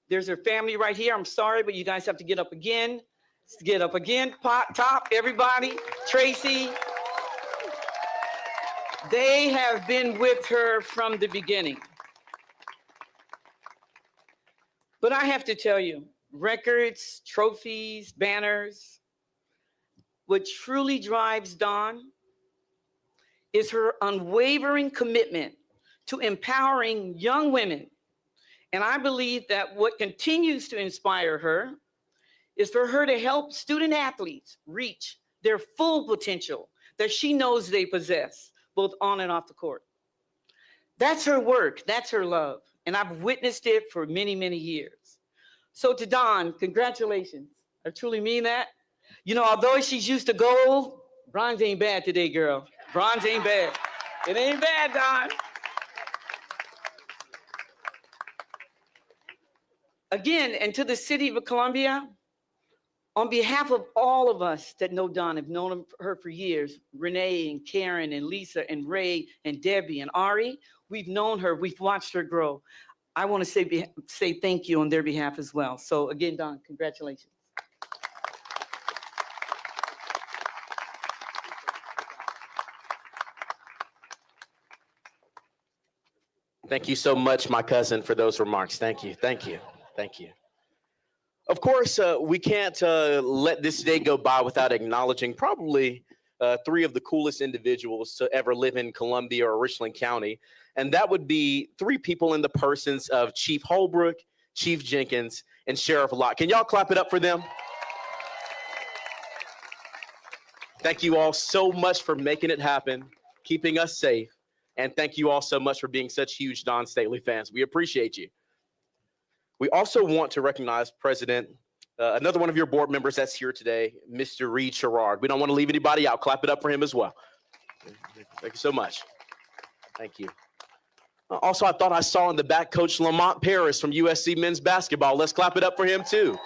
There's her family right here. I'm sorry, but you guys have to get up again. Get up again, top, everybody. Tracy. They have been with her from the beginning. But I have to tell you, records, trophies, banners, what truly drives Dawn is her unwavering commitment to empowering young women. And I believe that what continues to inspire her is for her to help student athletes reach their full potential that she knows they possess, both on and off the court. That's her work, that's her love. And I've witnessed it for many, many years. So to Dawn, congratulations. I truly mean that. You know, although she's used to gold, bronze ain't bad today, girl. Bronze ain't bad. It ain't bad, Dawn. Again, and to the city of Columbia, on behalf of all of us that know Dawn, have known her for years, Renee and Karen and Lisa and Ray and Debbie and Ari, we've known her, we've watched her grow. I want to say thank you on their behalf as well. So again, Dawn, congratulations. Thank you so much, my cousin, for those remarks. Thank you, thank you, thank you. Of course, we can't let this day go by without acknowledging probably three of the coolest individuals to ever live in Columbia or Richland County. And that would be three people in the persons of Chief Holbrook, Chief Jenkins, and Sheriff Lott. Can y'all clap it up for them? Thank you all so much for making it happen, keeping us safe. And thank you all so much for being such huge Dawn Staley fans. We appreciate you. We also want to recognize President, another one of your board members that's here today, Mr. Reed Sherrard. We don't want to leave anybody out. Clap it up for him as well. Thank you so much. Thank you. Also, I thought I saw in the back Coach Lamont Paris from USC men's basketball. Let's clap it up for him too.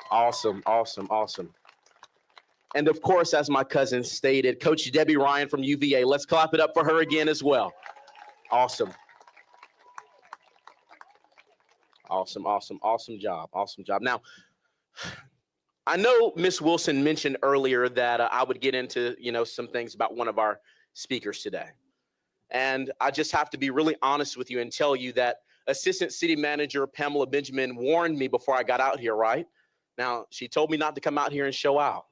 Awesome, awesome, awesome. And of course, as my cousin stated, Coach Debbie Ryan from UVA. Let's clap it up for her again as well. Awesome. Awesome, awesome, awesome job, awesome job. Now, I know Miss Wilson mentioned earlier that I would get into, some things about one of our speakers today. And I just have to be really honest with you and tell you that Assistant City Manager Pamela Benjamin warned me before I got out here, right? Now, she told me not to come out here and show out.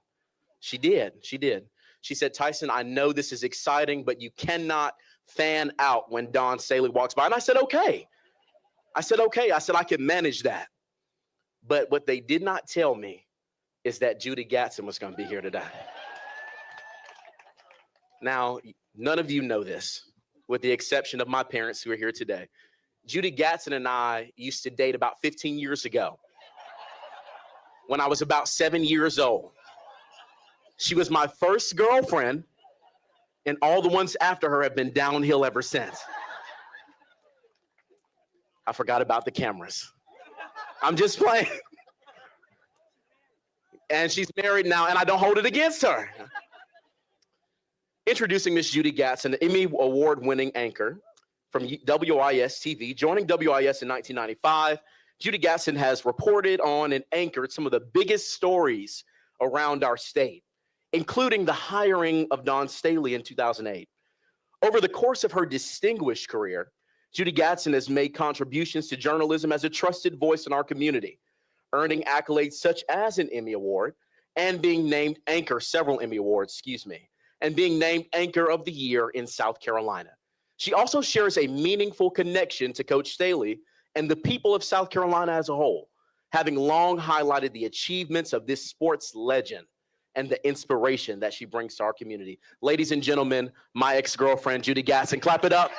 She did. She said, Tyson, I know this is exciting, but you cannot fan out when Dawn Staley walks by. And I said, okay. I said, I can manage that. But what they did not tell me is that Judy Gatson was going to be here today. Now, none of you know this, with the exception of my parents who are here today. Judy Gatson and I used to date about 15 years ago when I was about 7 years old. She was my first girlfriend, and all the ones after her have been downhill ever since. I forgot about the cameras. I'm just playing. And she's married now, and I don't hold it against her. Introducing Miss Judy Gatson, an Emmy Award-winning anchor from WIS-TV. Joining WIS in 1995, Judy Gatson has reported on and anchored some of the biggest stories around our state, including the hiring of Dawn Staley in 2008. Over the course of her distinguished career, Judy Gatson has made contributions to journalism as a trusted voice in our community, earning accolades such as an Emmy Award and being named several Emmy Awards, and being named Anchor of the Year in South Carolina. She also shares a meaningful connection to Coach Staley and the people of South Carolina as a whole, having long highlighted the achievements of this sports legend and the inspiration that she brings to our community. Ladies and gentlemen, my ex-girlfriend, Judy Gatson. Clap it up.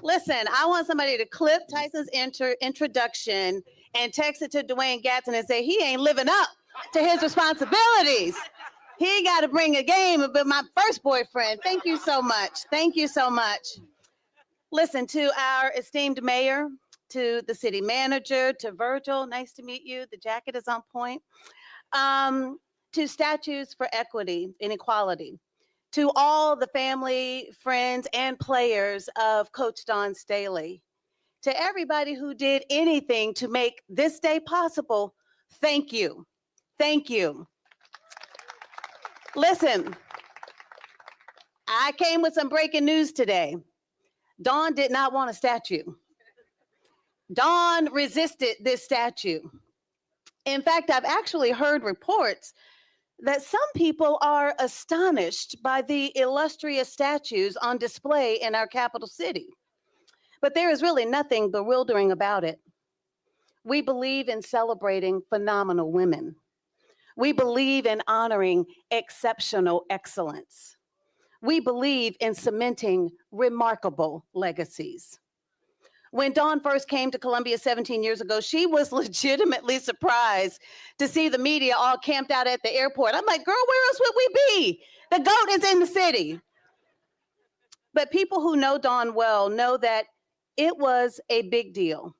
Listen, I want somebody to clip Tyson's introduction and text it to Dwayne Gatson and say he ain't living up to his responsibilities. He got to bring a game about my first boyfriend. Thank you so much. Thank you so much. Listen, to our esteemed mayor, to the city manager, to Virgil, nice to meet you. The jacket is on point. To Statues for Equity and Equality, to all the family, friends, and players of Coach Dawn Staley, to everybody who did anything to make this day possible, thank you. Thank you. Listen, I came with some breaking news today. Dawn did not want a statue. Dawn resisted this statue. In fact, I've actually heard reports that some people are astonished by the illustrious statues on display in our capital city. But there is really nothing bewildering about it. We believe in celebrating phenomenal women. We believe in honoring exceptional excellence. We believe in cementing remarkable legacies. When Dawn first came to Columbia 17 years ago, she was legitimately surprised to see the media all camped out at the airport. I'm like, girl, where else would we be? The GOAT is in the city. But people who know Dawn well know that it was a big deal,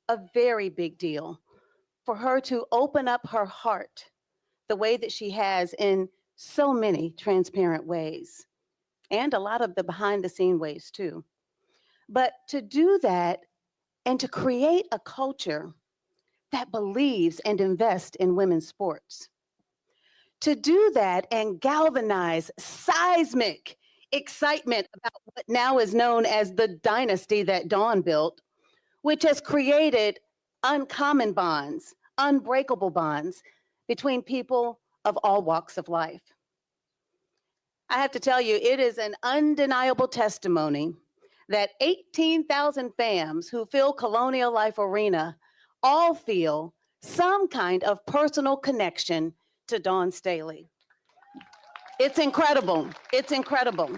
a very big deal, for her to open up her heart the way that she has in so many transparent ways, and a lot of the behind the scene ways too. But to do that and to create a culture that believes and invests in women's sports, to do that and galvanize seismic excitement about what now is known as the dynasty that Dawn built, which has created uncommon bonds, unbreakable bonds between people of all walks of life. I have to tell you, it is an undeniable testimony that 18,000 fans who fill Colonial Life Arena all feel some kind of personal connection to Dawn Staley. It's incredible. It's incredible.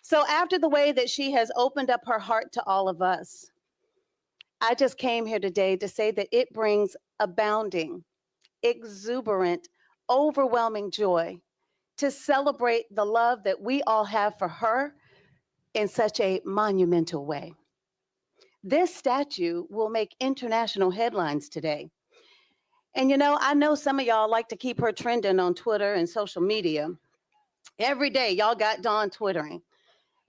So after the way that she has opened up her heart to all of us, I just came here today to say that it brings abounding, exuberant, overwhelming joy to celebrate the love that we all have for her in such a monumental way. This statue will make international headlines today. And you know, I know some of y'all like to keep her trending on Twitter and social media. Every day, y'all got Dawn twittering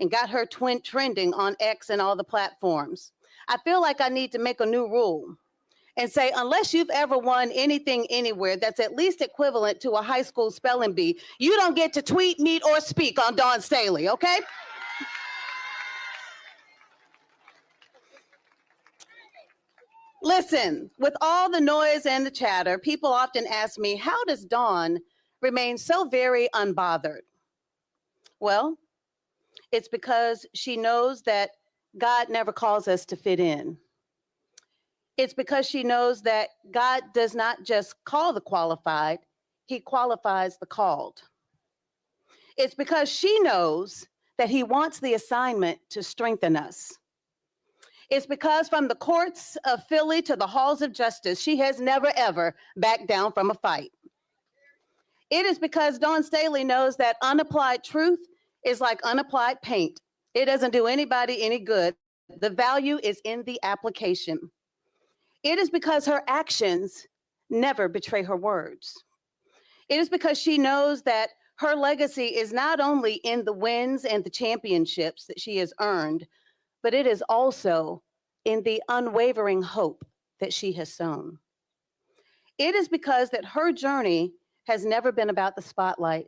and got her trending on X and all the platforms. I feel like I need to make a new rule and say, unless you've ever won anything anywhere that's at least equivalent to a high school spelling bee, you don't get to tweet, meet, or speak on Dawn Staley, okay? Listen, with all the noise and the chatter, people often ask me, how does Dawn remain so very unbothered? Well, it's because she knows that God never calls us to fit in. It's because she knows that God does not just call the qualified, he qualifies the called. It's because she knows that he wants the assignment to strengthen us. It's because from the courts of Philly to the halls of justice, she has never, ever backed down from a fight. It is because Dawn Staley knows that unapplied truth is like unapplied paint. It doesn't do anybody any good. The value is in the application. It is because her actions never betray her words. It is because she knows that her legacy is not only in the wins and the championships that she has earned, but it is also in the unwavering hope that she has sown. It is because that her journey has never been about the spotlight.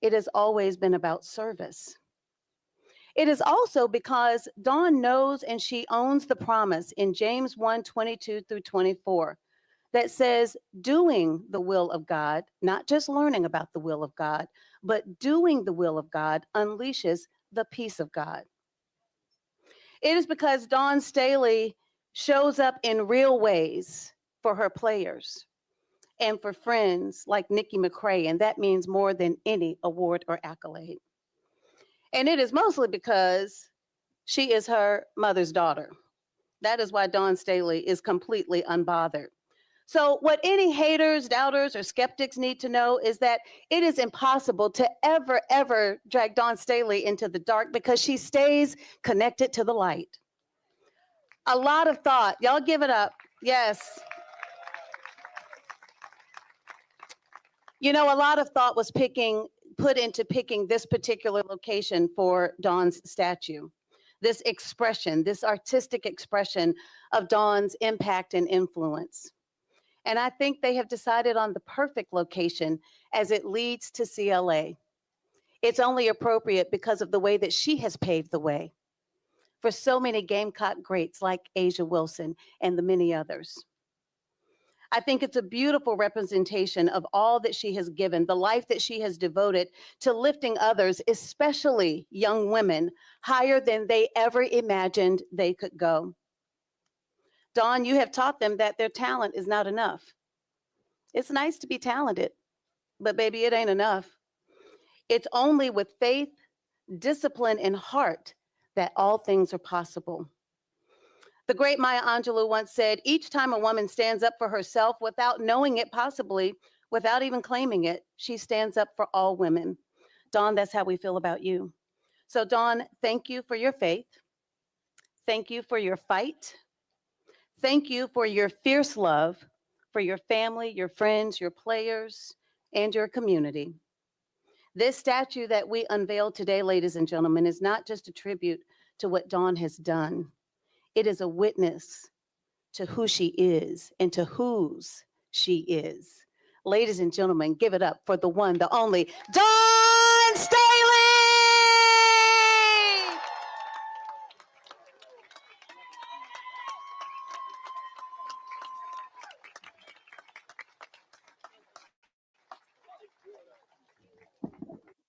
It has always been about service. It is also because Dawn knows and she owns the promise in James 1:22-24 that says, doing the will of God, not just learning about the will of God, but doing the will of God unleashes the peace of God. It is because Dawn Staley shows up in real ways for her players and for friends like Nikki McCray, and that means more than any award or accolade. And it is mostly because she is her mother's daughter. That is why Dawn Staley is completely unbothered. So what any haters, doubters, or skeptics need to know is that it is impossible to ever drag Dawn Staley into the dark because she stays connected to the light. A lot of thought, y'all give it up, yes. You know, a lot of thought was put into picking this particular location for Dawn's statue. This expression, this artistic expression of Dawn's impact and influence. And I think they have decided on the perfect location as it leads to CLA. It's only appropriate because of the way that she has paved the way for so many Gamecock greats like Asia Wilson and the many others. I think it's a beautiful representation of all that she has given, the life that she has devoted to lifting others, especially young women, higher than they ever imagined they could go. Dawn, you have taught them that their talent is not enough. It's nice to be talented, but baby, it ain't enough. It's only with faith, discipline, and heart that all things are possible. The great Maya Angelou once said, each time a woman stands up for herself without knowing it, possibly without even claiming it, she stands up for all women. Dawn, that's how we feel about you. So Dawn, thank you for your faith. Thank you for your fight. Thank you for your fierce love for your family, your friends, your players, and your community. This statue that we unveiled today, ladies and gentlemen, is not just a tribute to what Dawn has done. It is a witness to who she is and to whose she is. Ladies and gentlemen, give it up for the one, the only, Dawn Staley!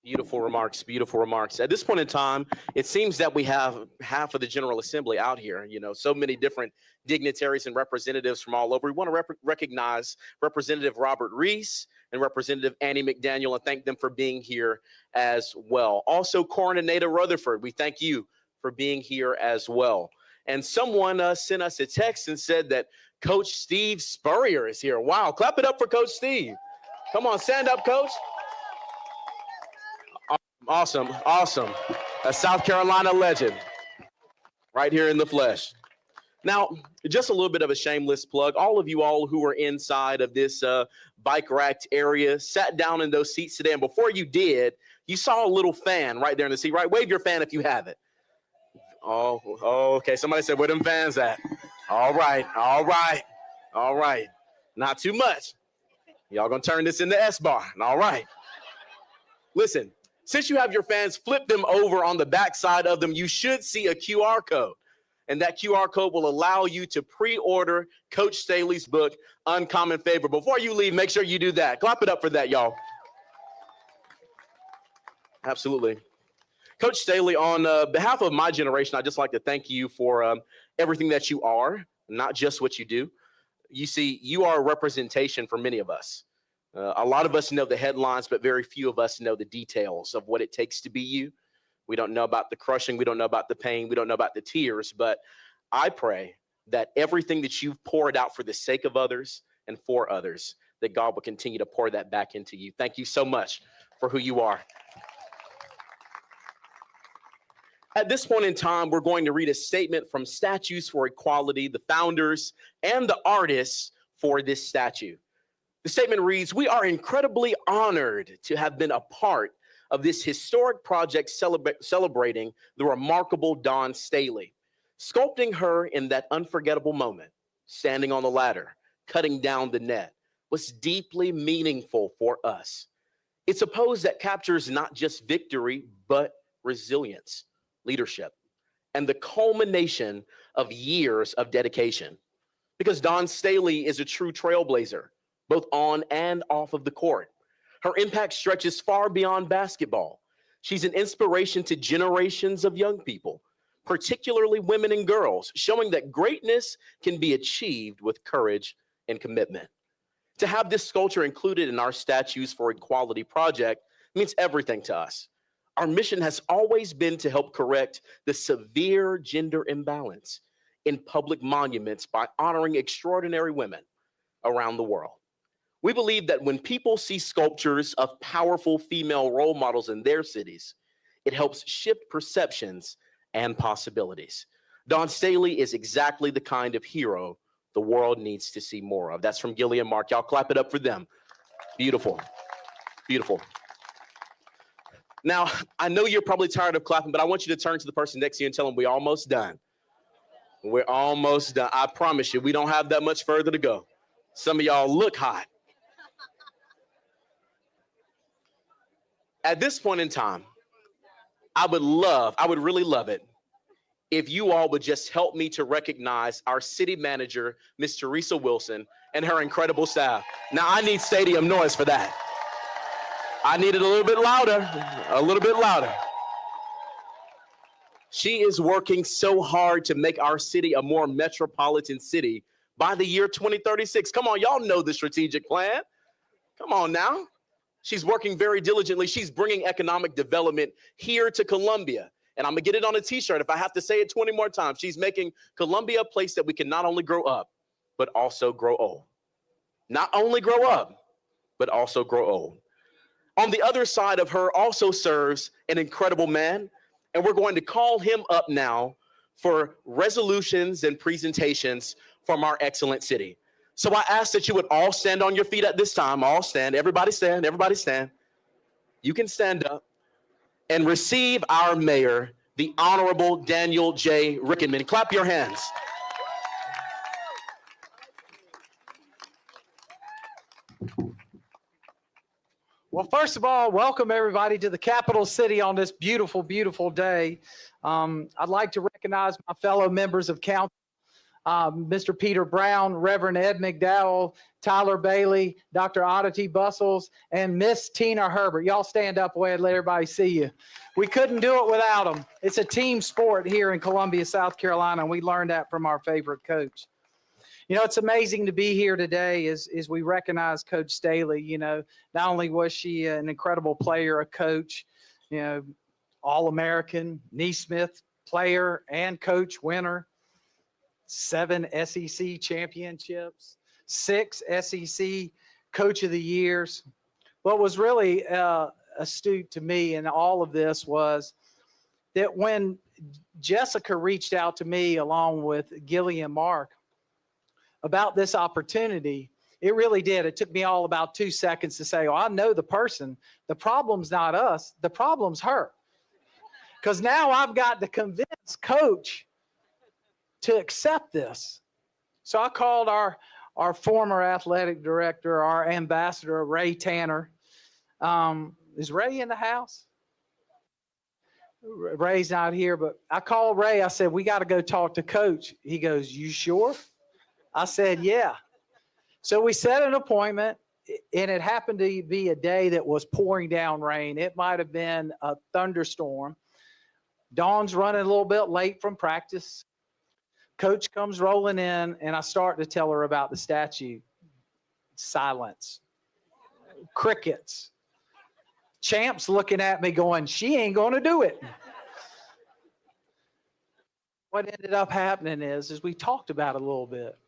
Beautiful remarks, beautiful remarks. At this point in time, it seems that we have half of the General Assembly out here, you know, so many different dignitaries and representatives from all over. We want to recognize Representative Robert Reese and Representative Annie McDaniel and thank them for being here as well. Also, Coroner Nada Rutherford, we thank you for being here as well. And someone sent us a text and said that Coach Steve Spurrier is here. Wow, clap it up for Coach Steve. Come on, stand up, Coach. Awesome, awesome. A South Carolina legend right here in the flesh. Now, just a little bit of a shameless plug. All of you all who are inside of this bike racked area sat down in those seats today. And before you did, you saw a little fan right there in the seat, right? Wave your fan if you have it. Oh, okay. Somebody said, where them fans at? All right, all right, all right. Not too much. Y'all gonna turn this into S-bar. All right. Listen. Since you have your fans, flip them over on the back side of them. You should see a QR code. And that QR code will allow you to pre-order Coach Staley's book, Uncommon Favor. Before you leave, make sure you do that. Clap it up for that, y'all. Absolutely. Coach Staley, on behalf of my generation, I'd just like to thank you for everything that you are, not just what you do. You see, you are a representation for many of us. A lot of us know the headlines, but very few of us know the details of what it takes to be you. We don't know about the crushing. We don't know about the pain. We don't know about the tears. But I pray that everything that you've poured out for the sake of others and for others, that God will continue to pour that back into you. Thank you so much for who you are. At this point in time, we're going to read a statement from Statues for Equality, the founders and the artists for this statue. The statement reads, we are incredibly honored to have been a part of this historic project celebrating the remarkable Dawn Staley. Sculpting her in that unforgettable moment, standing on the ladder, cutting down the net, was deeply meaningful for us. It's a pose that captures not just victory, but resilience, leadership, and the culmination of years of dedication. Because Dawn Staley is a true trailblazer, both on and off of the court. Her impact stretches far beyond basketball. She's an inspiration to generations of young people, particularly women and girls, showing that greatness can be achieved with courage and commitment. To have this sculpture included in our Statues for Equality project means everything to us. Our mission has always been to help correct the severe gender imbalance in public monuments by honoring extraordinary women around the world. We believe that when people see sculptures of powerful female role models in their cities, it helps shift perceptions and possibilities. Dawn Staley is exactly the kind of hero the world needs to see more of. That's from Gillian Mark. Y'all clap it up for them. Beautiful, beautiful. Now, I know you're probably tired of clapping, but I want you to turn to the person next to you and tell them we're almost done. We're almost done. I promise you, we don't have that much further to go. Some of y'all look hot. At this point in time, I would really love it if you all would just help me to recognize our city manager, Ms. Teresa Wilson, and her incredible staff. Now, I need stadium noise for that. I need it a little bit louder, a little bit louder. She is working so hard to make our city a more metropolitan city by the year 2036. Come on, y'all know the strategic plan. Come on now. She's working very diligently. She's bringing economic development here to Columbia. And I'm going to get it on a t-shirt if I have to say it 20 more times. She's making Columbia a place that we can not only grow up, but also grow old. Not only grow up, but also grow old. On the other side of her also serves an incredible man, and we're going to call him up now for resolutions and presentations from our excellent city. So I ask that you would all stand on your feet at this time. All stand. Everybody stand. Everybody stand. You can stand up and receive our mayor, the Honorable Daniel J. Rickenman. Clap your hands. Well, first of all, welcome everybody to the capital city on this beautiful, beautiful day. I'd like to recognize my fellow members of council. Mr. Peter Brown, Reverend Ed McDowell, Tyler Bailey, Dr. Oddity Bustles, and Miss Tina Herbert. Y'all stand up away and let everybody see you. We couldn't do it without them. It's a team sport here in Columbia, South Carolina, and we learned that from our favorite coach. You know, it's amazing to be here today as we recognize Coach Staley. You know, not only was she an incredible player, a coach, you know, All-American, Neesmith player and coach winner, 7 SEC championships, 6 SEC Coach of the Years. What was really astute to me in all of this was that when Jessica reached out to me along with Gillian Mark about this opportunity, it really did. It took me all about 2 seconds to say, oh, I know the person. The problem's not us. The problem's her. Because now I've got to convince Coach to accept this. So I called our former athletic director, our ambassador, Ray Tanner. Is Ray in the house? Ray's not here, but I called Ray. I said, we got to go talk to Coach. He goes, you sure? I said, yeah. So we set an appointment, and it happened to be a day that was pouring down rain. It might have been a thunderstorm. Dawn's running a little bit late from practice. Coach comes rolling in, and I start to tell her about the statue. Silence. Crickets. Champ's looking at me going, she ain't going to do it. What ended up happening is we talked about it a little bit.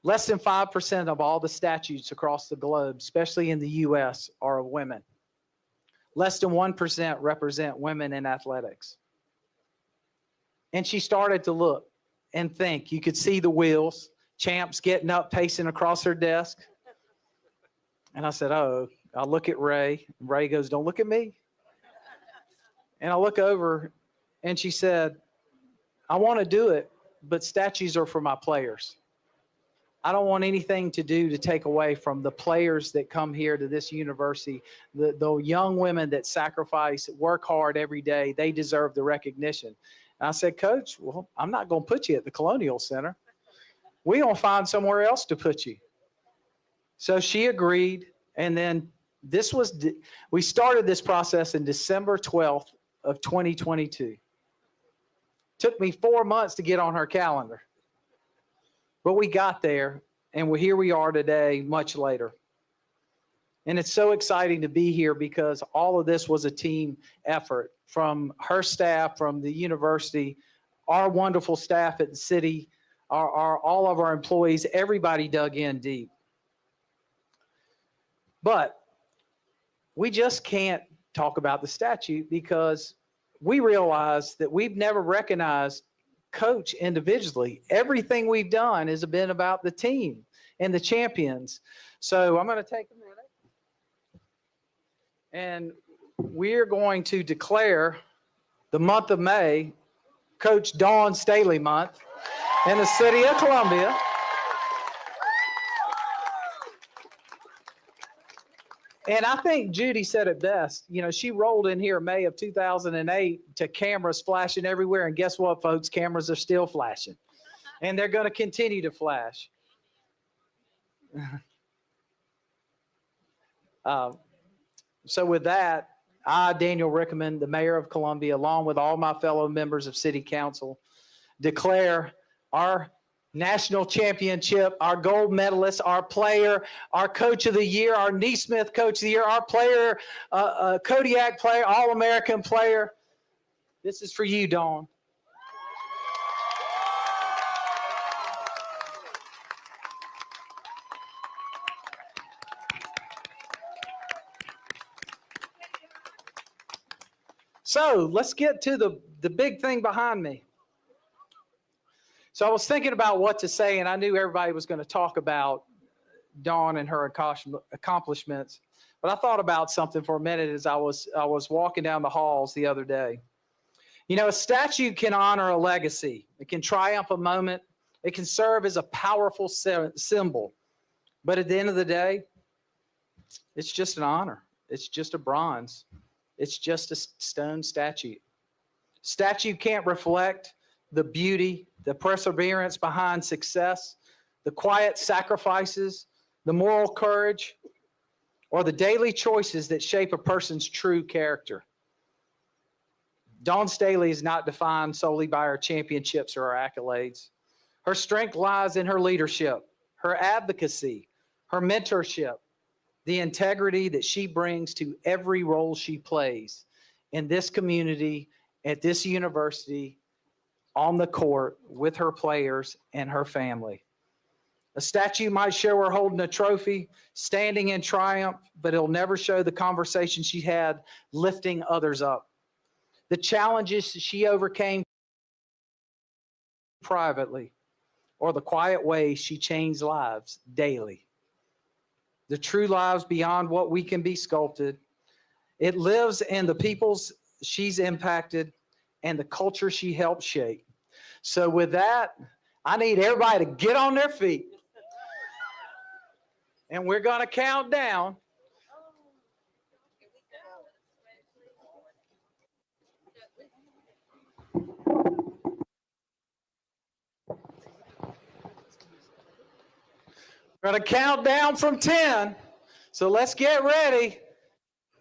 Less than 5% of all the statutes across the globe, especially in the U.S., are of women. Less than 1% represent women in athletics. And she started to look and think. You could see the wheels. Champ's getting up, pacing across her desk. And I said, oh, I look at Ray. Ray goes, don't look at me. And I look over, and she said, I want to do it, but statues are for my players. I don't want anything to do to take away from the players that come here to this university, the young women that sacrifice, work hard every day. They deserve the recognition. And I said, Coach, well, I'm not going to put you at the Colonial Center. We're going to find somewhere else to put you. So she agreed. And then we started this process in December 12th of 2022. Took me 4 months to get on her calendar. But we got there, and here we are today, much later. And it's so exciting to be here because all of this was a team effort from her staff, from the university, our wonderful staff at the city, all of our employees, everybody dug in deep. But we just can't talk about the statute because we realize that we've never recognized Coach individually. Everything we've done has been about the team and the champions. So I'm going to take a minute and we're going to declare the month of May Coach Dawn Staley month in the city of Columbia. And I think Judy said it best. You know, she rolled in here May of 2008 to cameras flashing everywhere. And guess what, folks? Cameras are still flashing. And they're going to continue to flash. So with that, I, Daniel Rickman, the mayor of Columbia, along with all my fellow members of City Council, declare our national championship, our gold medalist, our player, our coach of the year, our Neesmith coach of the year, our player, Kodiak player, All-American player. This is for you, Dawn. So let's get to the big thing behind me. So I was thinking about what to say, and I knew everybody was going to talk about Dawn and her accomplishments. But I thought about something for a minute as I was walking down the halls the other day. You know, a statue can honor a legacy. It can triumph a moment. It can serve as a powerful symbol. But at the end of the day, it's just an honor. It's just a bronze. It's just a stone statue. Statue can't reflect the beauty, the perseverance behind success, the quiet sacrifices, the moral courage, or the daily choices that shape a person's true character. Dawn Staley is not defined solely by her championships or her accolades. Her strength lies in her leadership, her advocacy, her mentorship, the integrity that she brings to every role she plays in this community, at this university, on the court, with her players and her family. A statue might show her holding a trophy, standing in triumph, but it'll never show the conversation she had lifting others up. The challenges she overcame privately, or the quiet ways she changed lives daily. The true lives beyond what we can be sculpted. It lives in the peoples she's impacted and the culture she helped shape. So with that, I need everybody to get on their feet. And we're going to count down. We're going to count down from 10. So let's get ready.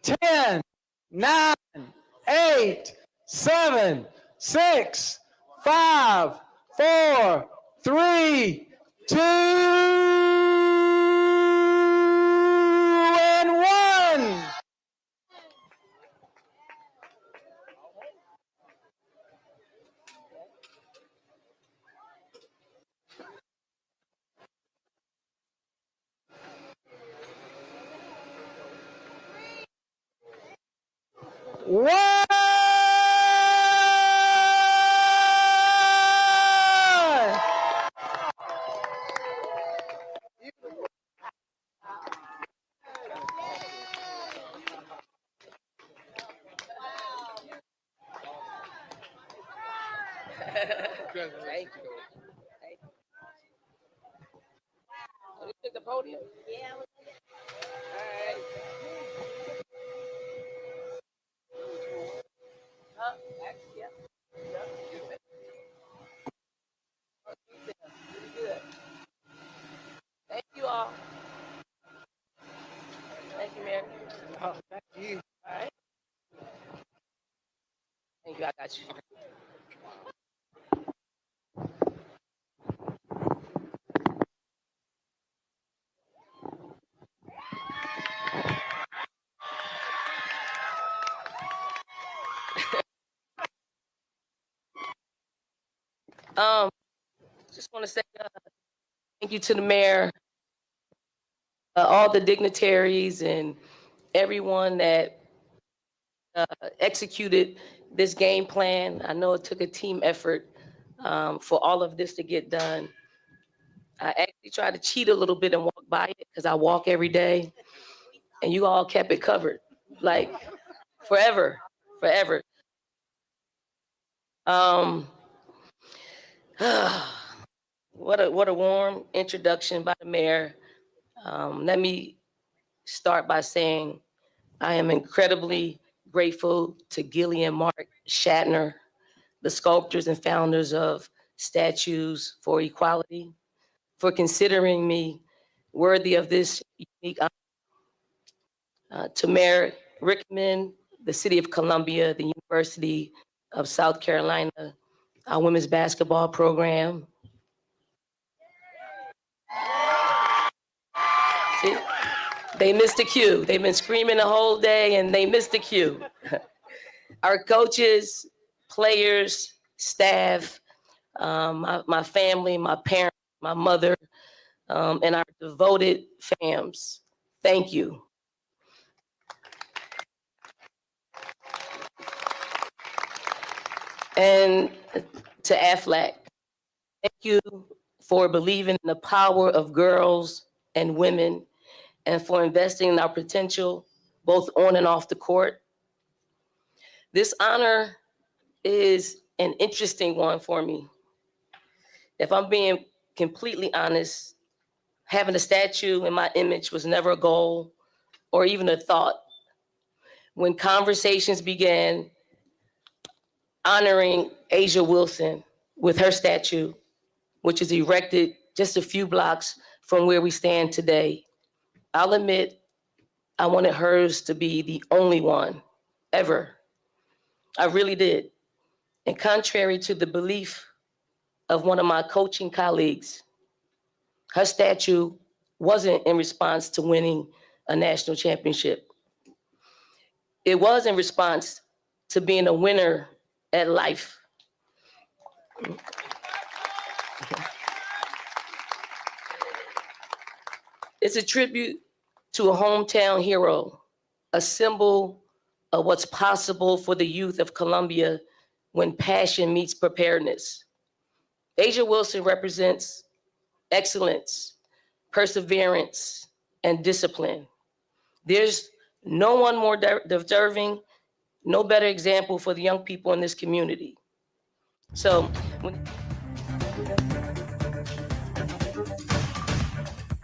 10, 9, 8, 7, 6, 5, 4, 3, 2, and 1. Thank you. Oh, you took the podium? Yeah. All right. Huh? Actually, yeah. Pretty good. Thank you all. Thank you, Mary. Oh, thank you. All right. Thank you. I got you. just want to say thank you to the mayor, all the dignitaries, and everyone that executed this game plan. I know it took a team effort for all of this to get done. I actually tried to cheat a little bit and walk by it because I walk every day, and you all kept it covered, like forever, forever. Um, what a warm introduction by the mayor. Let me start by saying I am incredibly grateful to Gillian Mark Shatner, the sculptors and founders of Statues for Equality, for considering me worthy of this unique honor. To Mayor Rickman, the City of Columbia, the University of South Carolina, our women's basketball program. See, they missed the cue. They've been screaming the whole day and they missed the cue. Our coaches, players, staff, my family, my parents, my mother, and our devoted fams. Thank you. And to AFLAC, thank you for believing in the power of girls and women and for investing in our potential, both on and off the court. This honor is an interesting one for me. If I'm being completely honest, having a statue in my image was never a goal or even a thought. When conversations began honoring Asia Wilson with her statue, which is erected just a few blocks from where we stand today, I'll admit I wanted hers to be the only one ever. I really did. And contrary to the belief of one of my coaching colleagues, her statue wasn't in response to winning a national championship. It was in response to being a winner at life. It's a tribute to a hometown hero, a symbol of what's possible for the youth of Columbia when passion meets preparedness. Asia Wilson represents excellence, perseverance, and discipline. There's no one more deserving, no better example for the young people in this community. So,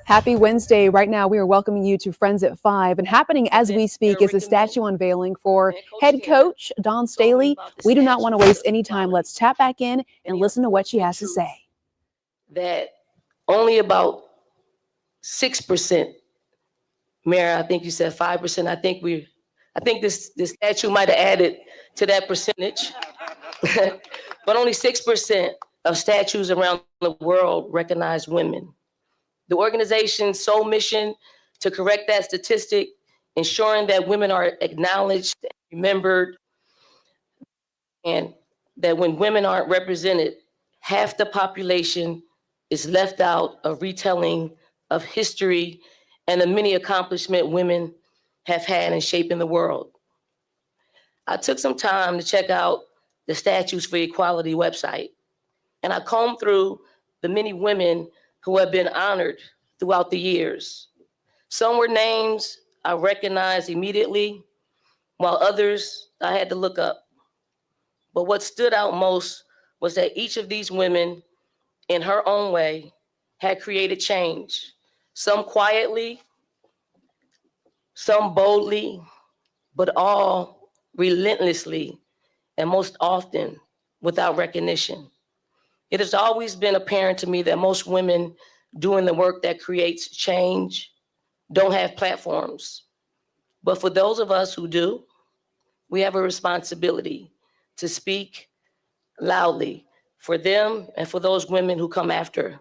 Happy Wednesday. Right now, we are welcoming you to Friends at 5. And happening as we speak is a statue unveiling for head coach Dawn Staley. We do not want to waste any time. Let's tap back in and listen to what she has to say. That only about 6%, Mayor, I think you said 5%. I think this statue might have added to that percentage. But only 6% of statues around the world recognize women. The organization's sole mission to correct that statistic, ensuring that women are acknowledged and remembered, and that when women aren't represented, half the population is left out of retelling of history and the many accomplishments women have had in shaping the world. I took some time to check out the Statues for Equality website, and I combed through the many women who have been honored throughout the years. Some were names I recognized immediately, while others I had to look up. But what stood out most was that each of these women, in her own way, had created change. Some quietly, some boldly, but all relentlessly, and most often without recognition. It has always been apparent to me that most women doing the work that creates change don't have platforms. But for those of us who do, we have a responsibility to speak loudly for them and for those women who come after.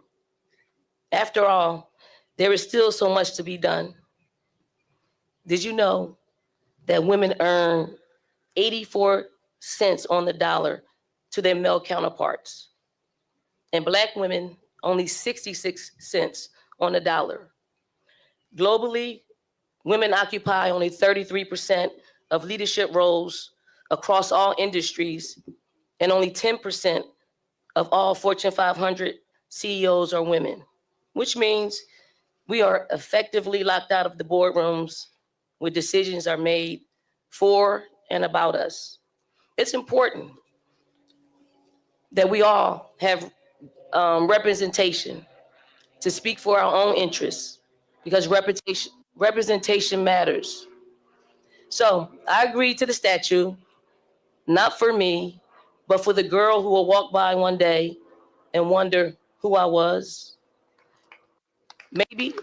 After all, there is still so much to be done. Did you know that women earn 84 cents on the dollar to their male counterparts? and Black women only 66 cents on the dollar. Globally, women occupy only 33% of leadership roles across all industries, and only 10% of all Fortune 500 CEOs are women, which means we are effectively locked out of the boardrooms where decisions are made for and about us. It's important that we all have representation to speak for our own interests, because representation matters. So I agreed to the statue, not for me, but for the girl who will walk by one day and wonder who I was. Maybe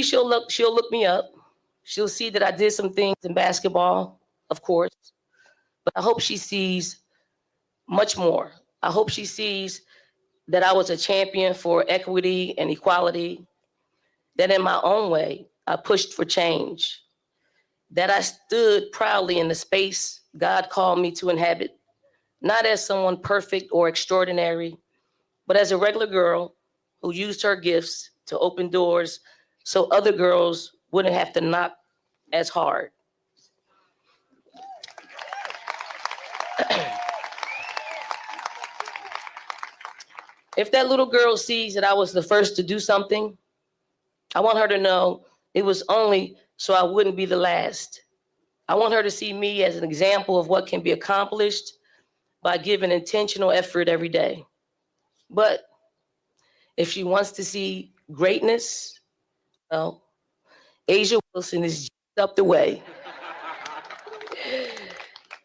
she'll look me up. She'll see that I did some things in basketball, of course, but I hope she sees much more. I hope she sees that I was a champion for equity and equality, that in my own way, I pushed for change, that I stood proudly in the space God called me to inhabit, not as someone perfect or extraordinary, but as a regular girl who used her gifts to open doors so other girls wouldn't have to knock as hard. If that little girl sees that I was the first to do something, I want her to know it was only so I wouldn't be the last. I want her to see me as an example of what can be accomplished by giving intentional effort every day. But if she wants to see greatness, well, Asia Wilson is just up the way.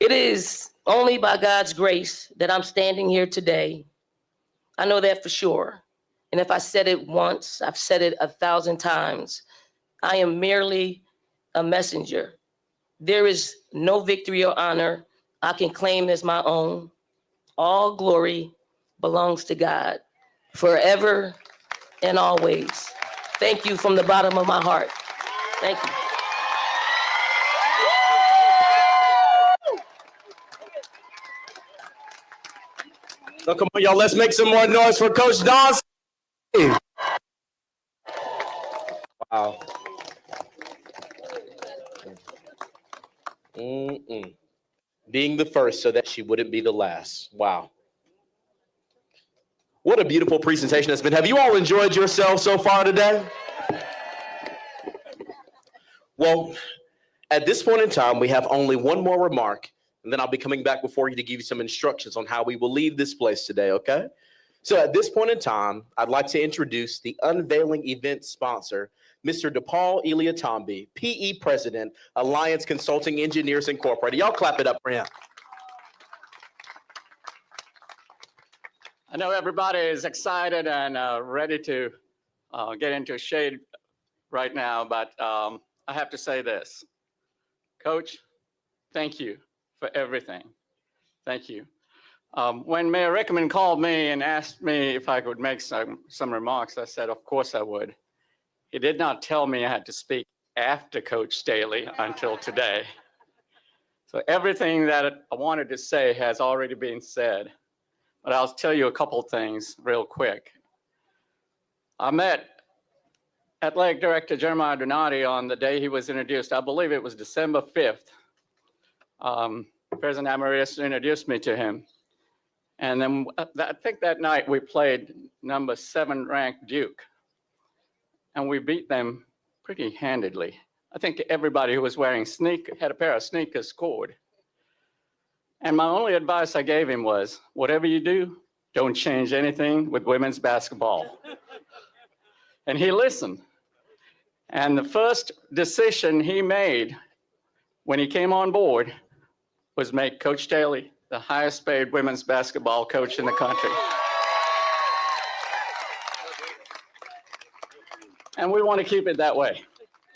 It is only by God's grace that I'm standing here today. I know that for sure. And if I said it once, I've said it 1,000 times. I am merely a messenger. There is no victory or honor I can claim as my own. All glory belongs to God forever and always. Thank you from the bottom of my heart. Thank you. So come on, y'all, let's make some more noise for Coach Dawn Staley. Wow. Being the first so that she wouldn't be the last. Wow. What a beautiful presentation it's been. Have you all enjoyed yourself so far today? Well, at this point in time, we have only one more remark, and then I'll be coming back before you to give you some instructions on how we will leave this place today, okay? So at this point in time, I'd like to introduce the Unveiling event sponsor, Mr. DePaul Eliatombi, PE President, Alliance Consulting Engineers Incorporated. Y'all clap it up for him. I know everybody is excited and ready to get into shade right now, but I have to say this. Coach, thank you for everything. Thank you. When Mayor Rickman called me and asked me if I could make some remarks, I said, of course I would. He did not tell me I had to speak after Coach Staley until today. So everything that I wanted to say has already been said, but I'll tell you a couple things real quick. I met Athletic Director Jeremiah Donati on the day he was introduced. I believe it was December 5th. President Amarius introduced me to him. And then I think that night we played number 7 ranked Duke. And we beat them pretty handedly. I think everybody who was wearing had a pair of sneakers scored. And my only advice I gave him was, whatever you do, don't change anything with women's basketball. And he listened. And the first decision he made when he came on board was make Coach Staley the highest paid women's basketball coach in the country. And we want to keep it that way.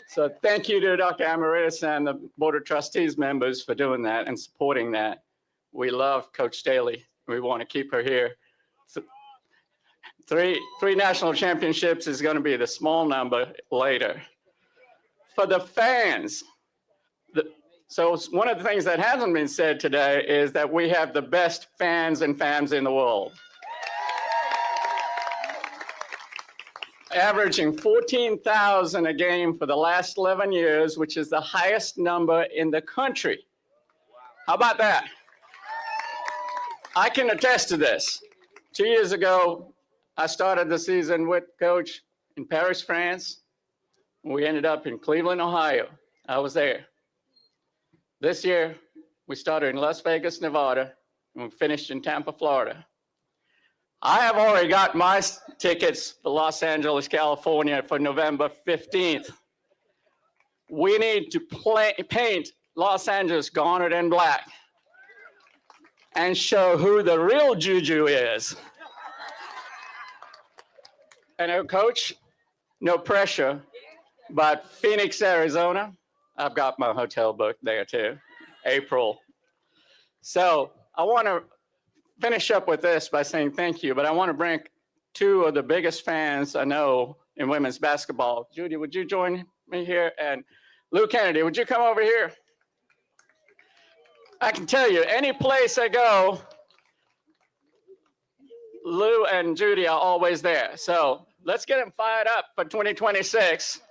So thank you to Dr. Amaritis and the Board of Trustees members for doing that and supporting that. We love Coach Staley. We want to keep her here. Three national championships is going to be the small number later. For the fans, So one of the things that hasn't been said today is that we have the best fans and fams in the world. Averaging 14,000 a game for the last 11 years, which is the highest number in the country. How about that? I can attest to this. 2 years ago, I started the season with Coach in Paris, France. We ended up in Cleveland, Ohio. I was there. This year, we started in Las Vegas, Nevada, and we finished in Tampa, Florida. I have already got my tickets for Los Angeles, California for November 15th. We need to paint Los Angeles garnet and black and show who the real Juju is. And Coach, no pressure, but Phoenix, Arizona, I've got my hotel booked there too, April. So I want to finish up with this by saying thank you, but I want to bring two of the biggest fans I know in women's basketball. Judy, would you join me here? And Lou Kennedy, would you come over here? I can tell you, any place I go, Lou and Judy are always there. So let's get them fired up for 2026.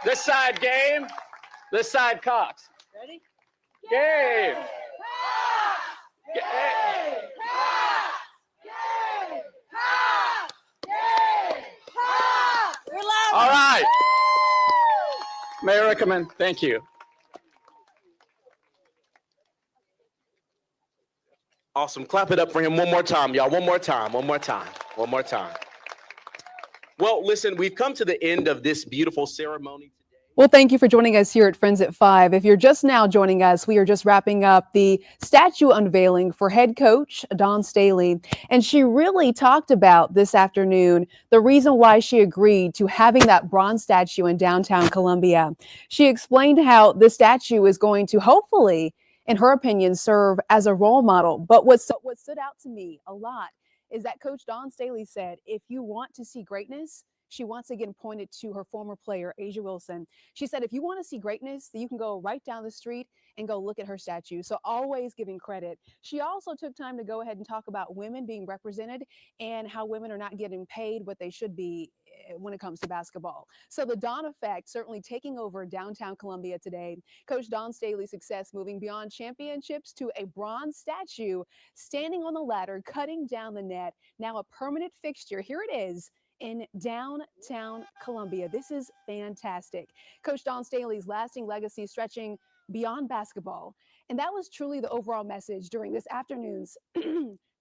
This side game, this side Cox. Ready? Game. All right. Mayor Rickerman, thank you. Awesome. Clap it up for him one more time, y'all. One more time. One more time. One more time. Well, listen, we've come to the end of this beautiful ceremony. Well, thank you for joining us here at Friends at 5. If you're just now joining us, we are just wrapping up the statue unveiling for head coach Dawn Staley. And she really talked about this afternoon the reason why she agreed to having that bronze statue in downtown Columbia. She explained how the statue is going to hopefully, in her opinion, serve as a role model. But what stood out to me a lot is that Coach Dawn Staley said, if you want to see greatness, she once again pointed to her former player, Asia Wilson. She said, if you want to see greatness, you can go right down the street and go look at her statue. So always giving credit. She also took time to go ahead and talk about women being represented and how women are not getting paid what they should be when it comes to basketball. So the Dawn effect certainly taking over downtown Columbia today. Coach Dawn Staley's success moving beyond championships to a bronze statue, standing on the ladder, cutting down the net, now a permanent fixture. Here it is in downtown Columbia. This is fantastic. Coach Dawn Staley's lasting legacy stretching beyond basketball. And that was truly the overall message during this afternoon's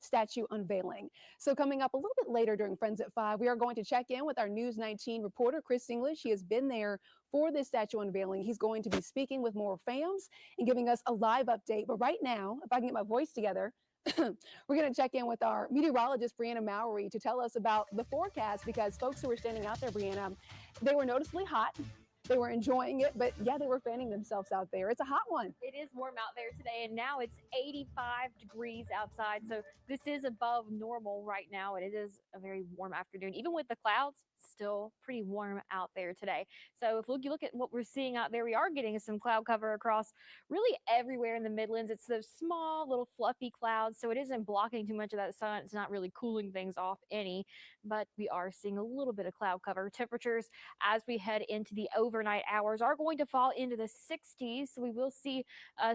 statue unveiling. So coming up a little bit later during Friends at 5, we are going to check in with our News 19 reporter, Chris English. He has been there for this statue unveiling. He's going to be speaking with more fans and giving us a live update. But right now, if I can get my voice together, we're going to check in with our meteorologist, Brianna Mowry, to tell us about the forecast, because folks who were standing out there, Brianna, they were noticeably hot. They were enjoying it, but yeah, they were fanning themselves out there. It's a hot one. It is warm out there today, and now it's 85 degrees outside. So this is above normal right now, and it is a very warm afternoon. Even with the clouds, still pretty warm out there today. So if you look at what we're seeing out there, we are getting some cloud cover across really everywhere in the Midlands. It's those small little fluffy clouds, so it isn't blocking too much of that sun. It's not really cooling things off any, but we are seeing a little bit of cloud cover. Temperatures as we head into the overnight hours are going to fall into the 60s, so we will see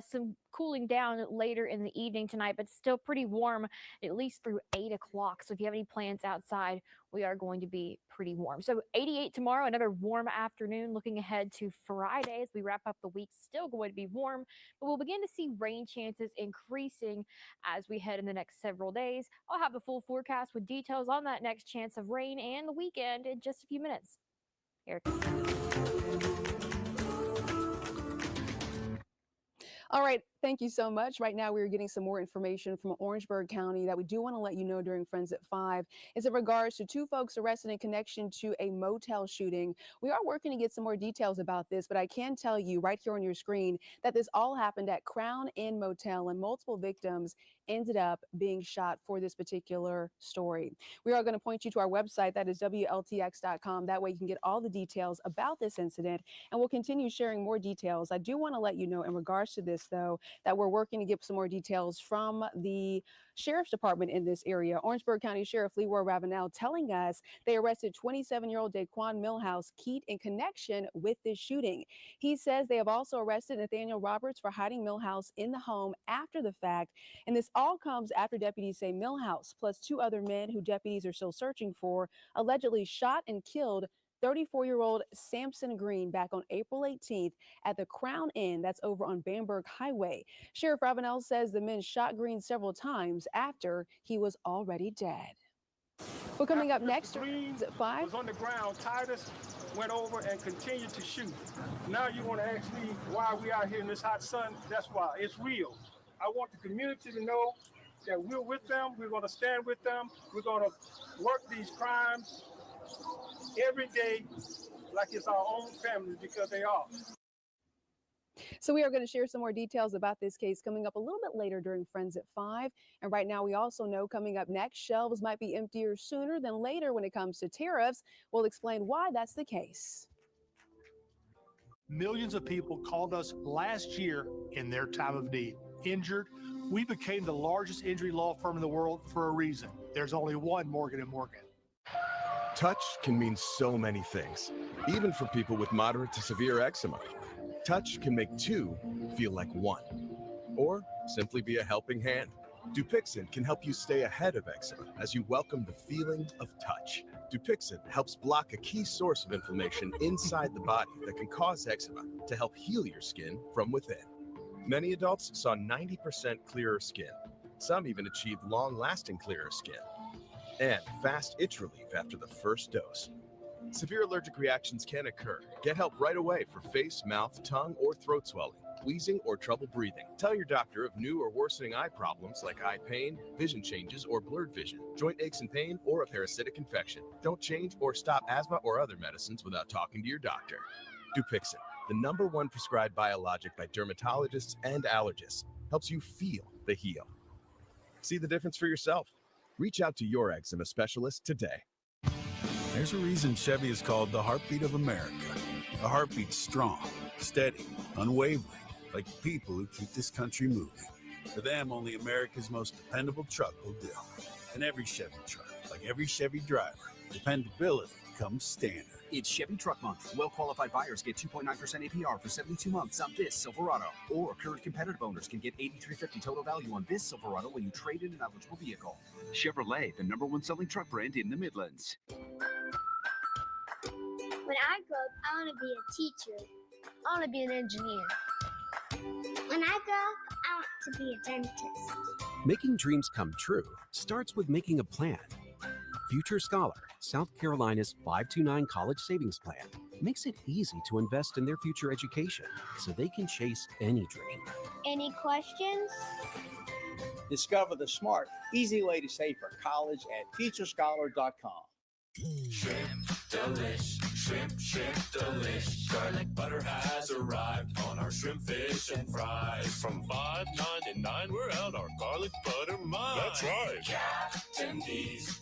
some cooling down later in the evening tonight, but still pretty warm at least through 8 o'clock. So if you have any plans outside, we are going to be pretty warm. So 88 tomorrow, another warm afternoon. Looking ahead to Friday as we wrap up the week, still going to be warm, but we'll begin to see rain chances increasing as we head in the next several days. I'll have the full forecast with details on that next chance of rain and the weekend in just a few minutes. Here. All right, thank you so much. Right now, we're getting some more information from Orangeburg County that we do want to let you know during Friends at 5. It's in regards to 2 folks arrested in connection to a motel shooting. We are working to get some more details about this, but I can tell you right here on your screen that this all happened at Crown Inn Motel, and multiple victims ended up being shot for this particular story. We are going to point you to our website, that is WLTX.com. That way you can get all the details about this incident, and we'll continue sharing more details. I do want to let you know in regards to this, though, that we're working to get some more details from the Sheriff's Department in this area. Orangeburg County Sheriff Leroy Ravenel telling us they arrested 27-year-old Daquan Millhouse Keat in connection with this shooting. He says they have also arrested Nathaniel Roberts for hiding Millhouse in the home after the fact, and this all comes after deputies say Millhouse plus 2 other men who deputies are still searching for allegedly shot and killed 34-year-old Samson Green back on April 18th at the Crown Inn that's over on Bamberg Highway. Sheriff Ravenel says the men shot Green several times after he was already dead. Well, coming up next, Green at 5. was on the ground. Titus went over and continued to shoot. Now you want to ask me why we out here in this hot sun? That's why. It's real. I want the community to know that we're with them. We're going to stand with them. We're going to work these crimes every day like it's our own family, because they are. So we are going to share some more details about this case coming up a little bit later during Friends at 5. And right now we also know coming up next, shelves might be emptier sooner than later when it comes to tariffs. We'll explain why that's the case. Millions of people called us last year in their time of need, injured. We became the largest injury law firm in the world for a reason. There's only one Morgan & Morgan. Touch can mean so many things, even for people with moderate to severe eczema. Touch can make 2 feel like 1, or simply be a helping hand. Dupixent can help you stay ahead of eczema as you welcome the feeling of touch. Dupixent helps block a key source of inflammation inside the body that can cause eczema to help heal your skin from within. Many adults saw 90% clearer skin. Some even achieved long-lasting clearer skin and fast itch relief after the first dose. Severe allergic reactions can occur. Get help right away for face, mouth, tongue, or throat swelling, wheezing, or trouble breathing. Tell your doctor of new or worsening eye problems like eye pain, vision changes, or blurred vision, joint aches and pain, or a parasitic infection. Don't change or stop asthma or other medicines without talking to your doctor. Dupixent, the #1 prescribed biologic by dermatologists and allergists, helps you feel the heal. See the difference for yourself. Reach out to your eczema specialist today. There's a reason Chevy is called the heartbeat of America. A heartbeat strong, steady, unwavering, like the people who keep this country moving. For them, only America's most dependable truck will do. And every Chevy truck, like every Chevy driver, dependability comes standard. It's Chevy Truck Month. Well-qualified buyers get 2.9% APR for 72 months on this Silverado. Or current competitive owners can get $8,350 total value on this Silverado when you trade in an eligible vehicle. Chevrolet, the #1 selling truck brand in the Midlands. When I grow up, I want to be a teacher. I want to be an engineer. When I grow up, I want to be a dentist. Making dreams come true starts with making a plan. Future Scholar, South Carolina's 529 college savings plan, makes it easy to invest in their future education so they can chase any dream. Any questions? Discover the smart, easy way to save for college at futurescholar.com. Shrimp delish, shrimp delish. Garlic butter has arrived on our shrimp, fish, and fries. From $5.99, we're out our garlic butter mine. That's right. Captain D's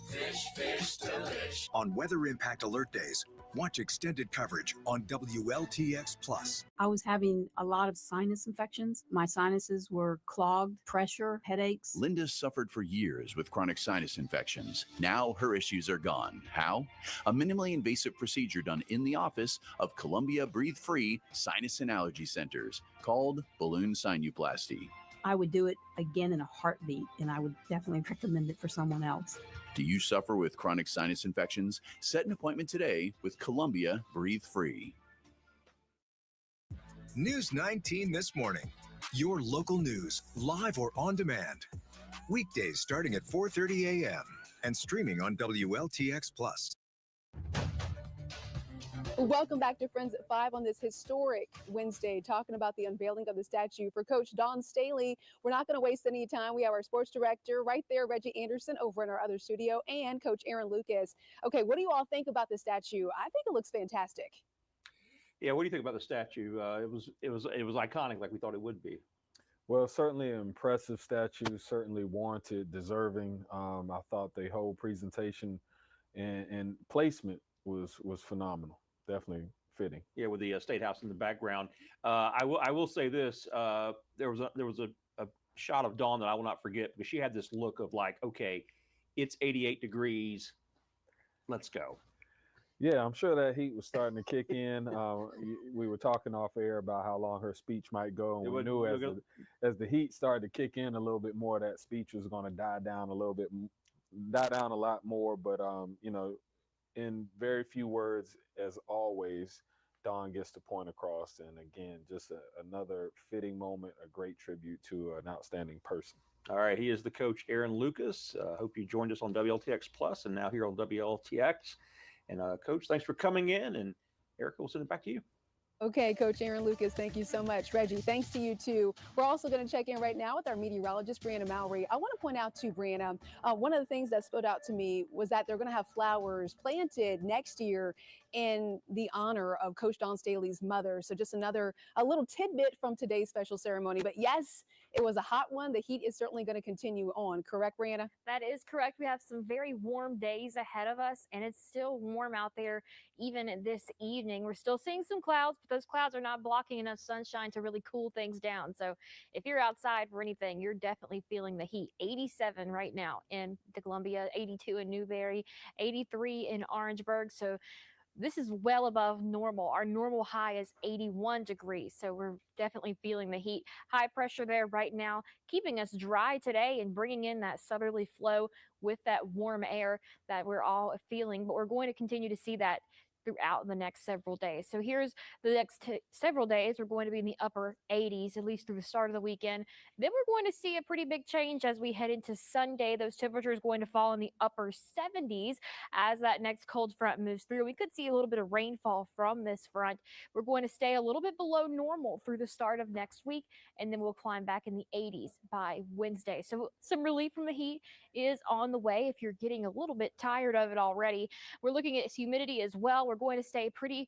fish delish. On Weather Impact Alert Days, watch extended coverage on WLTX Plus. I was having a lot of sinus infections. My sinuses were clogged, pressure, headaches. Linda suffered for years with chronic sinus infections. Now her issues are gone. How? A minimally invasive procedure done in the office of Columbia Breathe Free Sinus and Allergy Centers called balloon sinuplasty. I would do it again in a heartbeat, and I would definitely recommend it for someone else. Do you suffer with chronic sinus infections? Set an appointment today with Columbia Breathe Free. News 19 this morning. Your local news, live or on demand. Weekdays starting at 4:30 a.m. and streaming on WLTX Plus. Welcome back to Friends at 5 on this historic Wednesday, talking about the unveiling of the statue for Coach Dawn Staley. We're not going to waste any time. We have our sports director right there, Reggie Anderson, over in our other studio, and Coach Aaron Lucas. Okay, what do you all think about the statue? I think it looks fantastic. Yeah, what do you think about the statue? It was iconic, like we thought it would be. Well, certainly an impressive statue, certainly warranted, deserving. I thought the whole presentation and placement was phenomenal. Definitely fitting. Yeah, with the State House in the background. I will say this: there was a shot of Dawn that I will not forget, because she had this look of like, okay, it's 88 degrees, let's go. Yeah, I'm sure that heat was starting to kick in. We were talking off air about how long her speech might go, and we knew as the heat started to kick in a little bit more, that speech was going to die down a lot more. But you know, in very few words, as always, Dawn gets the point across. And again, just another fitting moment, a great tribute to an outstanding person. All right, he is the coach, Aaron Lucas. Hope you joined us on WLTX Plus and now here on WLTX. And Coach, thanks for coming in. And Erica, we'll send it back to you. Okay, Coach Aaron Lucas, thank you so much. Reggie, thanks to you too. We're also going to check in right now with our meteorologist, Brianna Mowry. I want to point out to Brianna, one of the things that stood out to me was that they're going to have flowers planted next year in the honor of Coach Dawn Staley's mother. So just a little tidbit from today's special ceremony. But yes, it was a hot one. The heat is certainly going to continue on. Correct, Brianna? That is correct. We have some very warm days ahead of us, and it's still warm out there even this evening. We're still seeing some clouds, but those clouds are not blocking enough sunshine to really cool things down. So if you're outside for anything, you're definitely feeling the heat. 87 right now in the Columbia, 82 in Newberry, 83 in Orangeburg. So this is well above normal. Our normal high is 81 degrees. So we're definitely feeling the heat. High pressure there right now, keeping us dry today and bringing in that southerly flow with that warm air that we're all feeling. But we're going to continue to see that throughout the next several days. So here's the next several days. We're going to be in the upper 80s, at least through the start of the weekend. Then we're going to see a pretty big change as we head into Sunday. Those temperatures going to fall in the upper 70s as that next cold front moves through. We could see a little bit of rainfall from this front. We're going to stay a little bit below normal through the start of next week, and then we'll climb back in the 80s by Wednesday. So some relief from the heat is on the way if you're getting a little bit tired of it already. We're looking at humidity as well. We're going to stay pretty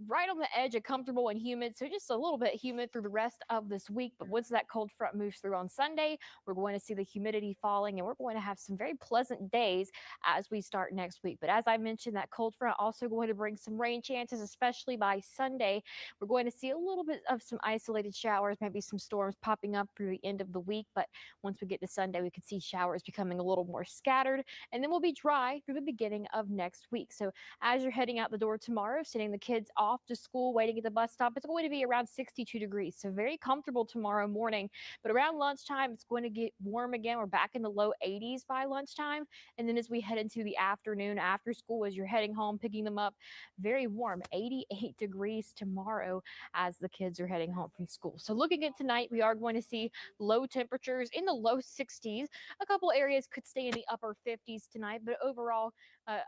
right on the edge of comfortable and humid, so just a little bit humid through the rest of this week. But once that cold front moves through on Sunday, we're going to see the humidity falling, and we're going to have some very pleasant days as we start next week. But as I mentioned, that cold front also going to bring some rain chances, especially by Sunday. We're going to see a little bit of some isolated showers, maybe some storms popping up through the end of the week. But once we get to Sunday, we could see showers becoming a little more scattered, and then we'll be dry through the beginning of next week. So as you're heading out the door tomorrow, sending the kids off to school, waiting at the bus stop, it's going to be around 62 degrees. So very comfortable tomorrow morning. But around lunchtime, it's going to get warm again. We're back in the low 80s by lunchtime. And then as we head into the afternoon, after school, as you're heading home, picking them up, very warm, 88 degrees tomorrow as the kids are heading home from school. So looking at tonight, we are going to see low temperatures in the low 60s. A couple areas could stay in the upper 50s tonight, but overall,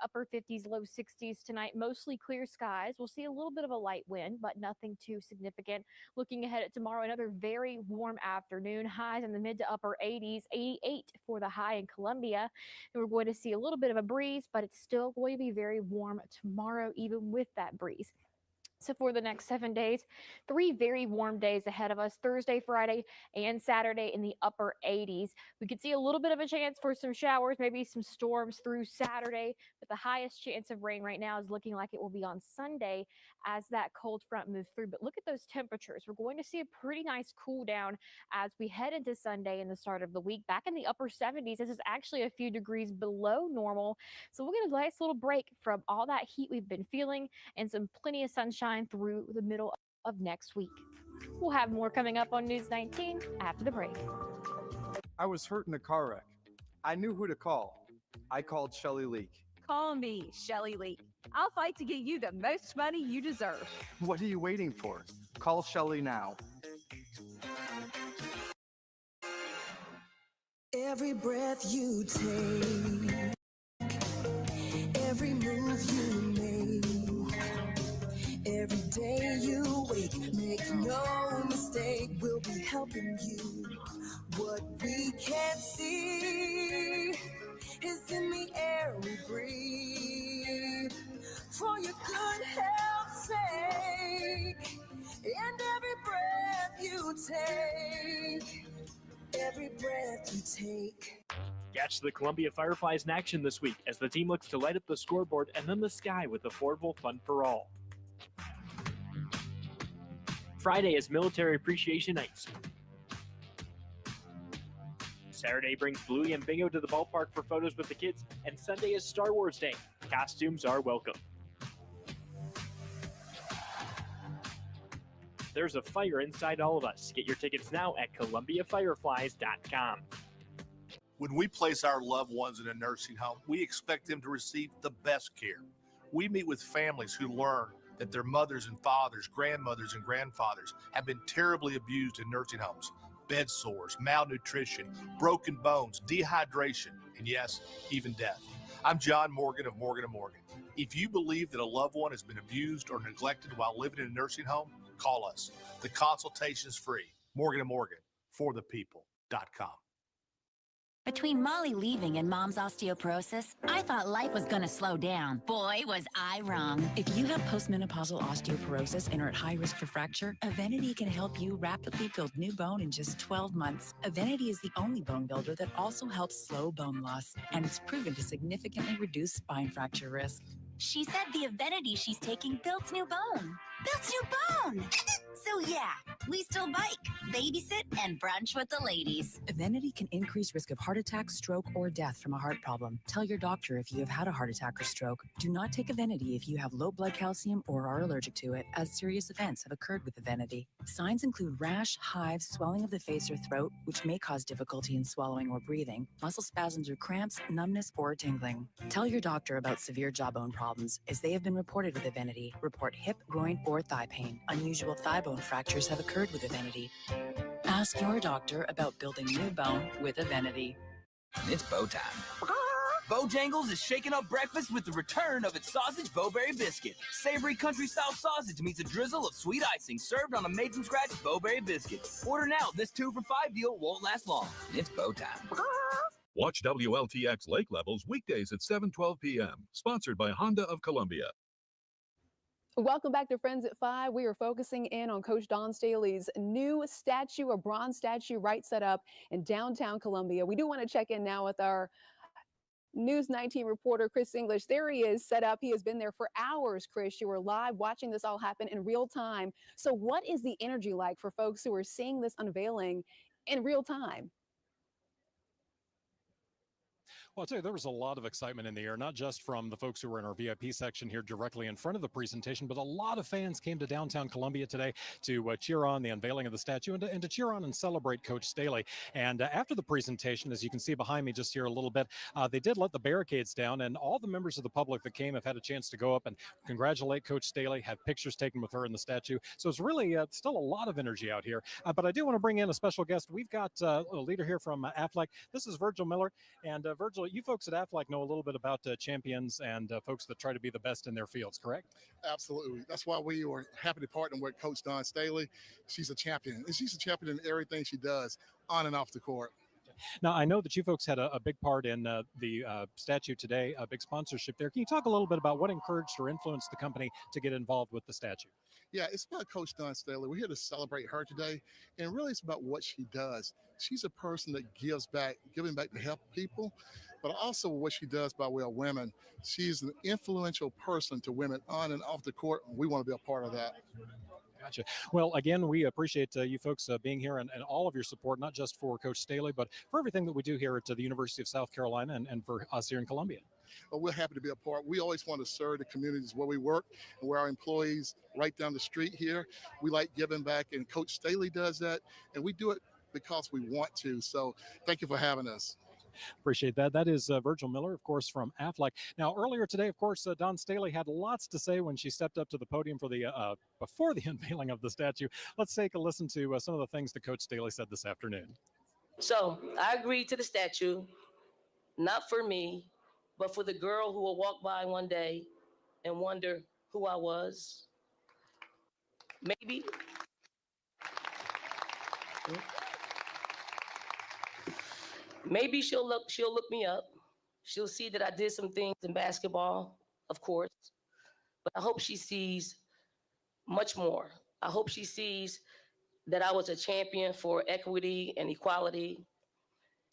upper 50s, low 60s tonight, mostly clear skies. We'll see a little bit of a light wind, but nothing too significant. Looking ahead at tomorrow, another very warm afternoon, highs in the mid to upper 80s, 88 for the high in Columbia. And we're going to see a little bit of a breeze, but it's still going to be very warm tomorrow, even with that breeze. So for the next 7 days, 3 very warm days ahead of us, Thursday, Friday, and Saturday in the upper 80s. We could see a little bit of a chance for some showers, maybe some storms through Saturday, but the highest chance of rain right now is looking like it will be on Sunday as that cold front moves through. But look at those temperatures. We're going to see a pretty nice cool down as we head into Sunday and the start of the week. Back in the upper 70s, this is actually a few degrees below normal. So we'll get a nice little break from all that heat we've been feeling and some plenty of sunshine through the middle of next week. We'll have more coming up on News 19 after the break. I was hurt in a car wreck. I knew who to call. I called Shelly Leak. Call me, Shelly Leak. I'll fight to get you the most money you deserve. What are you waiting for? Call Shelly now. Every breath you take, every move you make, helping you. What we can't see is in the air we breathe. For your good health's sake, and every breath you take, every breath you take. Catch the Columbia Fireflies in action this week as the team looks to light up the scoreboard and then the sky with affordable fun for all. Friday is Military Appreciation Night. Saturday brings Bluey and Bingo to the ballpark for photos with the kids, and Sunday is Star Wars Day. Costumes are welcome. There's a fire inside all of us. Get your tickets now at ColumbiaFireflies.com. When we place our loved ones in a nursing home, we expect them to receive the best care. We meet with families who learn that their mothers and fathers, grandmothers and grandfathers have been terribly abused in nursing homes. Bed sores, malnutrition, broken bones, dehydration, and yes, even death. I'm John Morgan of Morgan & Morgan. If you believe that a loved one has been abused or neglected while living in a nursing home, call us. The consultation is free. Morgan & Morgan, forthepeople.com. Between Molly leaving and Mom's osteoporosis, I thought life was gonna slow down. Boy, was I wrong. If you have postmenopausal osteoporosis and are at high risk for fracture, Evenity can help you rapidly build new bone in just 12 months. Evenity is the only bone builder that also helps slow bone loss, and it's proven to significantly reduce spine fracture risk. She said the Evenity she's taking builds new bone. Builds new bone! So yeah, we still bike, babysit, and brunch with the ladies. Evenity can increase risk of heart attack, stroke, or death from a heart problem. Tell your doctor if you have had a heart attack or stroke. Do not take Evenity if you have low blood calcium or are allergic to it, as serious events have occurred with Evenity. Signs include rash, hives, swelling of the face or throat, which may cause difficulty in swallowing or breathing, muscle spasms or cramps, numbness, or tingling. Tell your doctor about severe jawbone problems, as they have been reported with Evenity. Report hip, groin, or thigh pain. Unusual thigh bone fractures have occurred with Evenity. Ask your doctor about building new bone with Evenity. It's bow time. Bojangles is shaking up breakfast with the return of its sausage Bowberry biscuit. Savory country-style sausage meets a drizzle of sweet icing served on a made-from-scratch Bowberry biscuit. Order now. This 2 for $5 deal won't last long. It's bow time. Watch WLTX Lake Levels weekdays at 7:12 p.m. Sponsored by Honda of Columbia. Welcome back to Friends at 5. We are focusing in on Coach Dawn Staley's new statue, a bronze statue right set up in downtown Columbia. We do want to check in now with our News 19 reporter, Chris English. There he is set up. He has been there for hours, Chris. You were live watching this all happen in real time. So what is the energy like for folks who are seeing this unveiling in real time? Well, I'll tell you, there was a lot of excitement in the air, not just from the folks who were in our VIP section here directly in front of the presentation, but a lot of fans came to downtown Columbia today to cheer on the unveiling of the statue and to cheer on and celebrate Coach Staley. And after the presentation, as you can see behind me just here a little bit, they did let the barricades down, and all the members of the public that came have had a chance to go up and congratulate Coach Staley, have pictures taken with her in the statue. So it's really still a lot of energy out here. But I do want to bring in a special guest. We've got a leader here from AFLAC. This is Virgil Miller. And Virgil, you folks at AFLAC know a little bit about champions and folks that try to be the best in their fields, correct? Absolutely. That's why we were happy to partner with Coach Dawn Staley. She's a champion, and she's a champion in everything she does on and off the court. Now, I know that you folks had a big part in the statue today, a big sponsorship there. Can you talk a little bit about what encouraged or influenced the company to get involved with the statue? Yeah, it's about Coach Dawn Staley. We're here to celebrate her today, and really it's about what she does. She's a person that gives back, giving back to help people, but also what she does by way of women. She's an influential person to women on and off the court, and we want to be a part of that. Gotcha. Well, again, we appreciate you folks being here and all of your support, not just for Coach Staley, but for everything that we do here at the University of South Carolina and for us here in Columbia. Well, we're happy to be a part. We always want to serve the communities where we work and where our employees right down the street here. We like giving back, and Coach Staley does that, and we do it because we want to. So thank you for having us. Appreciate that. That is Virgil Miller, of course, from AFLAC. Now, earlier today, of course, Dawn Staley had lots to say when she stepped up to the podium for the before the unveiling of the statue. Let's take a listen to some of the things that Coach Staley said this afternoon. So I agreed to the statue, not for me, but for the girl who will walk by one day and wonder who I was. Maybe. Maybe she'll look me up. She'll see that I did some things in basketball, of course, but I hope she sees much more. I hope she sees that I was a champion for equity and equality,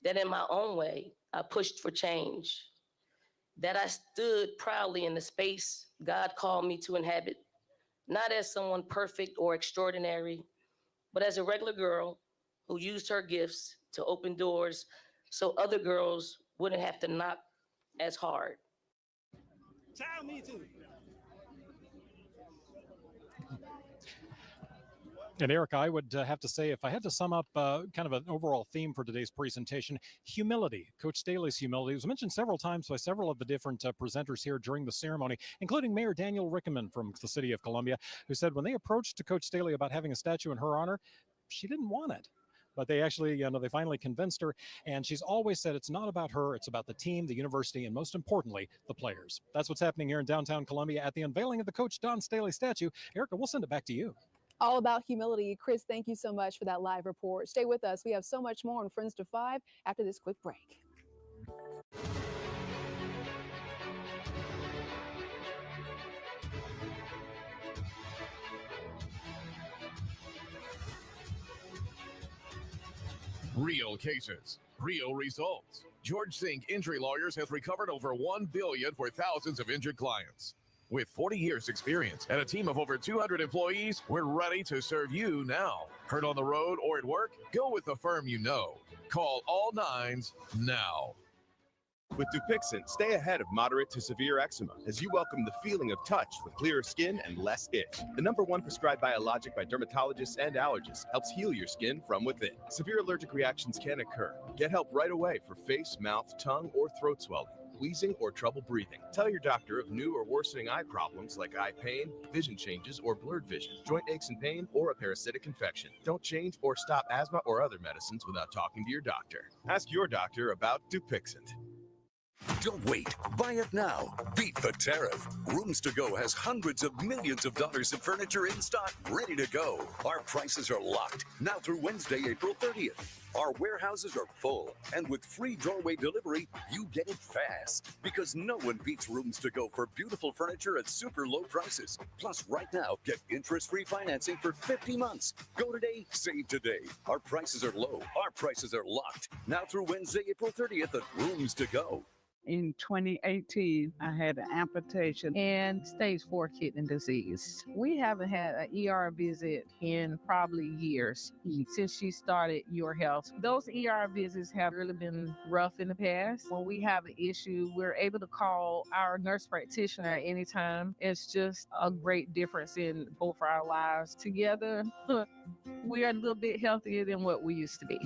that in my own way, I pushed for change, that I stood proudly in the space God called me to inhabit, not as someone perfect or extraordinary, but as a regular girl who used her gifts to open doors so other girls wouldn't have to knock as hard. Child, me too. And Erica, I would have to say, if I had to sum up kind of an overall theme for today's presentation, humility. Coach Staley's humility was mentioned several times by several of the different presenters here during the ceremony, including Mayor Daniel Rickeman from the city of Columbia, who said when they approached Coach Staley about having a statue in her honor, she didn't want it. But they actually, they finally convinced her. And she's always said it's not about her, it's about the team, the university, and most importantly, the players. That's what's happening here in downtown Columbia at the unveiling of the Coach Dawn Staley statue. Erica, we'll send it back to you. All about humility. Chris, thank you so much for that live report. Stay with us. We have so much more on Friends to 5 after this quick break. Real cases, real results. George Sink Injury Lawyers has recovered over $1 billion for thousands of injured clients. With 40 years experience and a team of over 200 employees, we're ready to serve you now. Hurt on the road or at work? Go with the firm you know. Call all nines now. With Dupixent, stay ahead of moderate to severe eczema as you welcome the feeling of touch with clearer skin and less itch. The #1 prescribed biologic by dermatologists and allergists helps heal your skin from within. Severe allergic reactions can occur. Get help right away for face, mouth, tongue, or throat swelling, wheezing, or trouble breathing. Tell your doctor of new or worsening eye problems like eye pain, vision changes, or blurred vision, joint aches and pain, or a parasitic infection. Don't change or stop asthma or other medicines without talking to your doctor. Ask your doctor about Dupixent. Don't wait. Buy it now. Beat the tariff. Rooms to Go has hundreds of millions of dollars of furniture in stock, ready to go. Our prices are locked now through Wednesday, April 30th. Our warehouses are full, and with free doorway delivery, you get it fast. Because no one beats Rooms to Go for beautiful furniture at super low prices. Plus, right now, get interest-free financing for 50 months. Go today, save today. Our prices are low. Our prices are locked now through Wednesday, April 30th at Rooms to Go. In 2018, I had an amputation and stage 4 kidney disease. We haven't had an ER visit in probably years since she started Your Health. Those ER visits have really been rough in the past. When we have an issue, we're able to call our nurse practitioner at any time. It's just a great difference in both our lives. Together, we are a little bit healthier than what we used to be.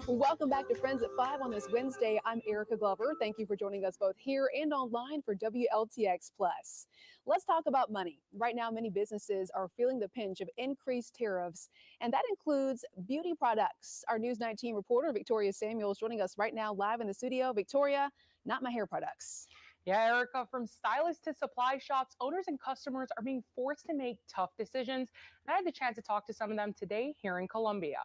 Welcome back to Friends at 5 on this Wednesday. I'm Erica Glover. Thank you for joining us both here and online for WLTX Plus. Let's talk about money. Right now, many businesses are feeling the pinch of increased tariffs, and that includes beauty products. Our News 19 reporter, Victoria Samuel, is joining us right now live in the studio. Victoria, not my hair products. Yeah, Erica, from stylists to supply shops, owners and customers are being forced to make tough decisions. And I had the chance to talk to some of them today here in Columbia.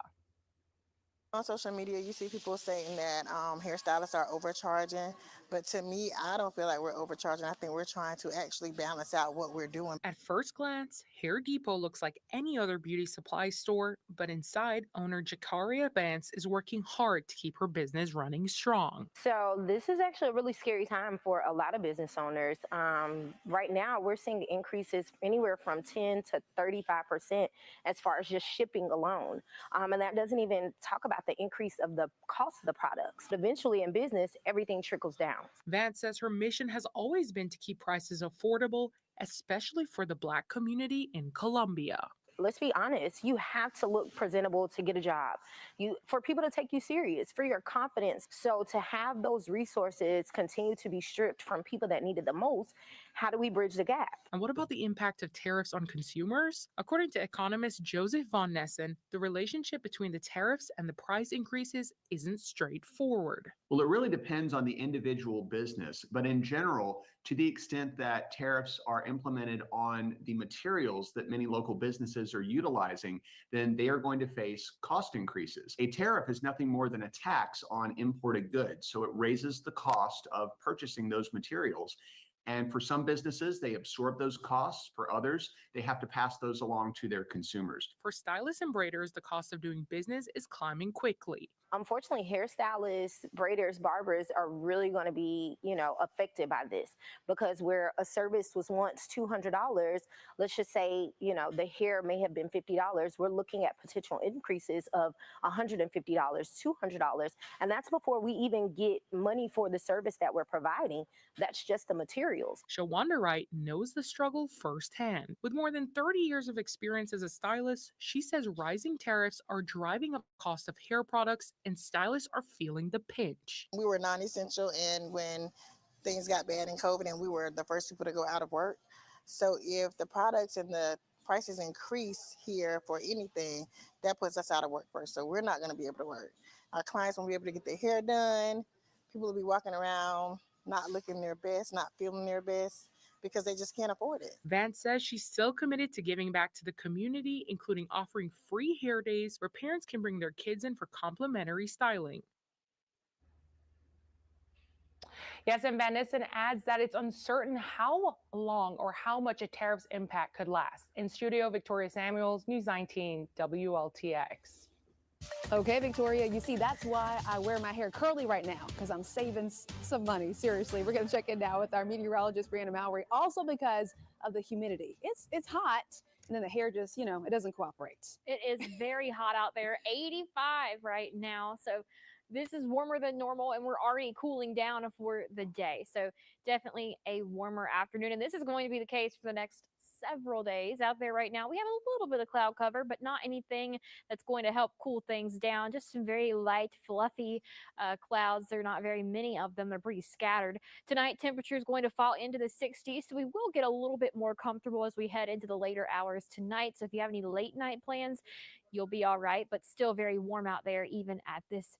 On social media, you see people saying that hairstylists are overcharging, but to me, I don't feel like we're overcharging. I think we're trying to actually balance out what we're doing. At first glance, Hair Depot looks like any other beauty supply store, but inside, owner Jakaria Vance is working hard to keep her business running strong. So this is actually a really scary time for a lot of business owners. Right now, we're seeing increases anywhere from 10 to 35% as far as just shipping alone. And that doesn't even talk about the increase of the cost of the products. Eventually in business, everything trickles down. Vance says her mission has always been to keep prices affordable, especially for the Black community in Columbia. let's be honest, you have to look presentable to get a job. For people to take you serious, for your confidence. So to have those resources continue to be stripped from people that need it the most, how do we bridge the gap? And what about the impact of tariffs on consumers? According to economist Joseph von Nessen, the relationship between the tariffs and the price increases isn't straightforward. Well, it really depends on the individual business, but in general, to the extent that tariffs are implemented on the materials that many local businesses are utilizing, then they are going to face cost increases. A tariff is nothing more than a tax on imported goods, so it raises the cost of purchasing those materials. And for some businesses, they absorb those costs. For others, they have to pass those along to their consumers. For stylists and braiders, the cost of doing business is climbing quickly. Unfortunately, hairstylists, braiders, barbers are really going to be, affected by this, because where a service was once $200, let's just say, the hair may have been $50. We're looking at potential increases of $150, $200, and that's before we even get money for the service that we're providing. That's just the materials. Shawanda Wright knows the struggle firsthand. With more than 30 years of experience as a stylist, she says rising tariffs are driving up the cost of hair products, and stylists are feeling the pinch. We were non-essential, and when things got bad in COVID, and we were the first people to go out of work. So if the products and the prices increase here for anything, that puts us out of work first. So we're not going to be able to work. Our clients won't be able to get their hair done. People will be walking around not looking their best, not feeling their best, because they just can't afford it. Vance says she's still committed to giving back to the community, including offering free hair days where parents can bring their kids in for complimentary styling. Yes, and Van Nissen adds that it's uncertain how long or how much a tariff's impact could last. In studio, Victoria Samuels, News 19, WLTX. Okay, Victoria, you see, that's why I wear my hair curly right now, because I'm saving some money. Seriously, we're going to check in now with our meteorologist, Brianna Mallory, also because of the humidity. It's hot, and then the hair just, it doesn't cooperate. It is very hot out there, 85 right now. So this is warmer than normal, and we're already cooling down for the day. So definitely a warmer afternoon, and this is going to be the case for the next several days out there right now. We have a little bit of cloud cover, but not anything that's going to help cool things down. Just some very light, fluffy clouds. There are not very many of them. They're pretty scattered. Tonight, temperature is going to fall into the 60s, so we will get a little bit more comfortable as we head into the later hours tonight. So if you have any late night plans, you'll be all right, but still very warm out there even at this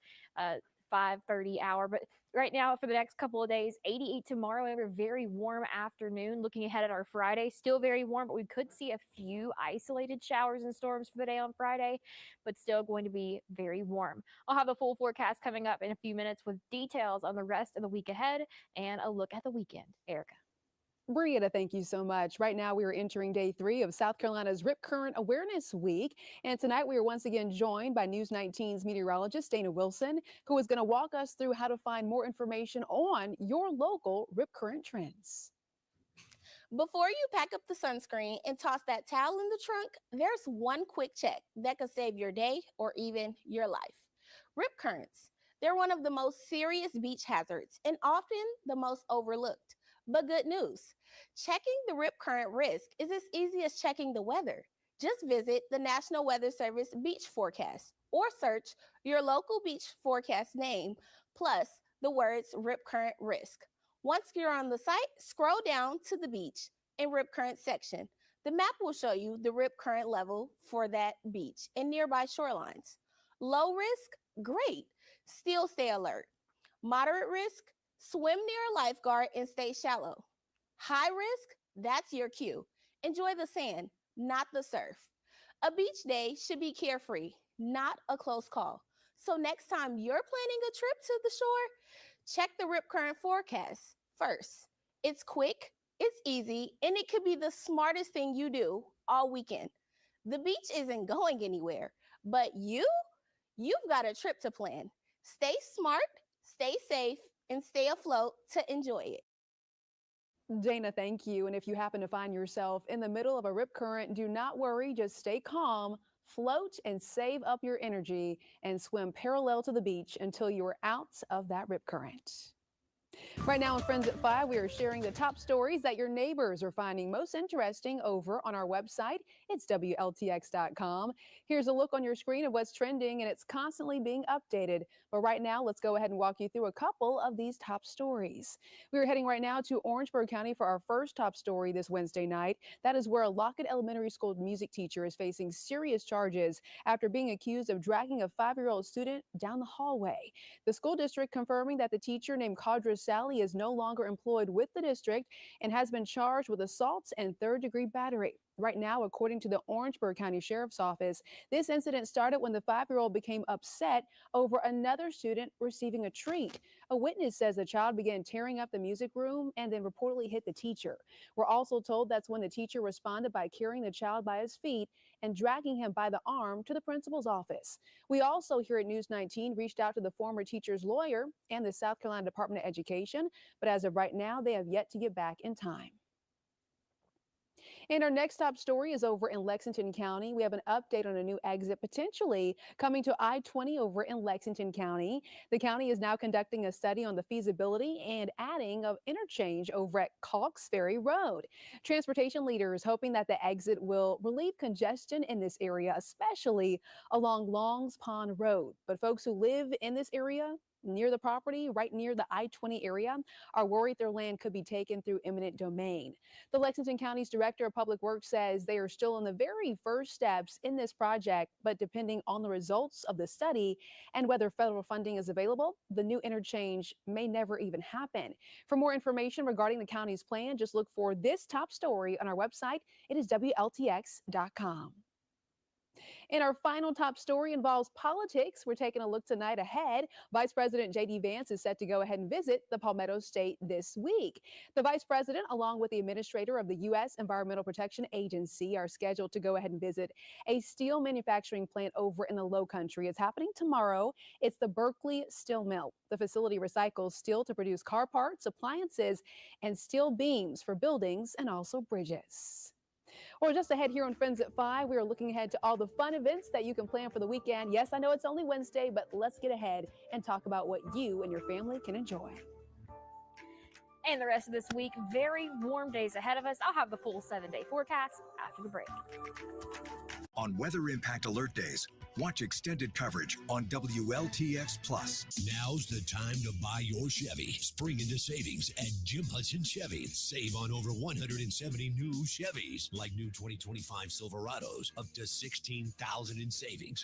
5:30 hour. But right now, for the next couple of days, 88 tomorrow, and a very warm afternoon. Looking ahead at our Friday, still very warm, but we could see a few isolated showers and storms for the day on Friday, but still going to be very warm. I'll have a full forecast coming up in a few minutes with details on the rest of the week ahead and a look at the weekend. Erica. Brianna, thank you so much. Right now, we are entering day 3 of South Carolina's Rip Current Awareness Week. And tonight, we are once again joined by News 19's meteorologist, Dana Wilson, who is going to walk us through how to find more information on your local Rip Current trends. Before you pack up the sunscreen and toss that towel in the trunk, there's one quick check that could save your day or even your life. Rip currents. They're one of the most serious beach hazards and often the most overlooked. But good news, checking the rip current risk is as easy as checking the weather. Just visit the National Weather Service Beach Forecast or search your local beach forecast name plus the words rip current risk. Once you're on the site, scroll down to the beach and rip current section. The map will show you the rip current level for that beach and nearby shorelines. Low risk, great. Still stay alert. Moderate risk, swim near a lifeguard and stay shallow. High risk, that's your cue. Enjoy the sand, not the surf. A beach day should be carefree, not a close call. So next time you're planning a trip to the shore, check the rip current forecast first. It's quick, it's easy, and it could be the smartest thing you do all weekend. The beach isn't going anywhere, but you've got a trip to plan. Stay smart, stay safe, and stay afloat to enjoy it. Dana, thank you. And if you happen to find yourself in the middle of a rip current, do not worry, just stay calm, float and save up your energy and swim parallel to the beach until you're out of that rip current. Right now on Friends at 5, we are sharing the top stories that your neighbors are finding most interesting over on our website. It's WLTX.com. Here's a look on your screen of what's trending, and it's constantly being updated. But right now, let's go ahead and walk you through a couple of these top stories. We are heading right now to Orangeburg County for our first top story this Wednesday night. That is where a Lockett Elementary School music teacher is facing serious charges after being accused of dragging a 5-year-old student down the hallway. The school district confirming that the teacher named Coach Dawn Staley is no longer employed with the district and has been charged with assaults and third-degree battery. Right now, according to the Orangeburg County Sheriff's Office, this incident started when the 5-year-old became upset over another student receiving a treat. A witness says the child began tearing up the music room and then reportedly hit the teacher. We're also told that's when the teacher responded by carrying the child by his feet and dragging him by the arm to the principal's office. We also here at News 19 reached out to the former teacher's lawyer and the South Carolina Department of Education, but as of right now, they have yet to get back in time. And our next top story is over in Lexington County. We have an update on a new exit potentially coming to I-20 over in Lexington County. The county is now conducting a study on the feasibility and adding of interchange over at Calks Ferry Road. Transportation leaders hoping that the exit will relieve congestion in this area, especially along Longs Pond Road. But folks who live in this area near the property, right near the I-20 area, are worried their land could be taken through eminent domain. The Lexington County's Director of Public Works says they are still in the very first steps in this project, but depending on the results of the study and whether federal funding is available, the new interchange may never even happen. For more information regarding the county's plan, just look for this top story on our website. It is WLTX.com. And our final top story involves politics. We're taking a look tonight ahead. Vice President J.D. Vance is set to go ahead and visit the Palmetto State this week. The Vice President, along with the Administrator of the U.S. Environmental Protection Agency, are scheduled to go ahead and visit a steel manufacturing plant over in the Lowcountry. It's happening tomorrow. It's the Berkeley Steel Mill. The facility recycles steel to produce car parts, appliances, and steel beams for buildings and also bridges. Or just ahead here on Friends at 5, we are looking ahead to all the fun events that you can plan for the weekend. Yes, I know it's only Wednesday, but let's get ahead and talk about what you and your family can enjoy. And the rest of this week, very warm days ahead of us. I'll have the full 7-day forecast after the break. On Weather Impact Alert Days, watch extended coverage on WLTX Plus. Now's the time to buy your Chevy. Spring into savings at Jim Hudson Chevy. Save on over 170 new Chevys, like new 2025 Silverados, up to $16,000 in savings.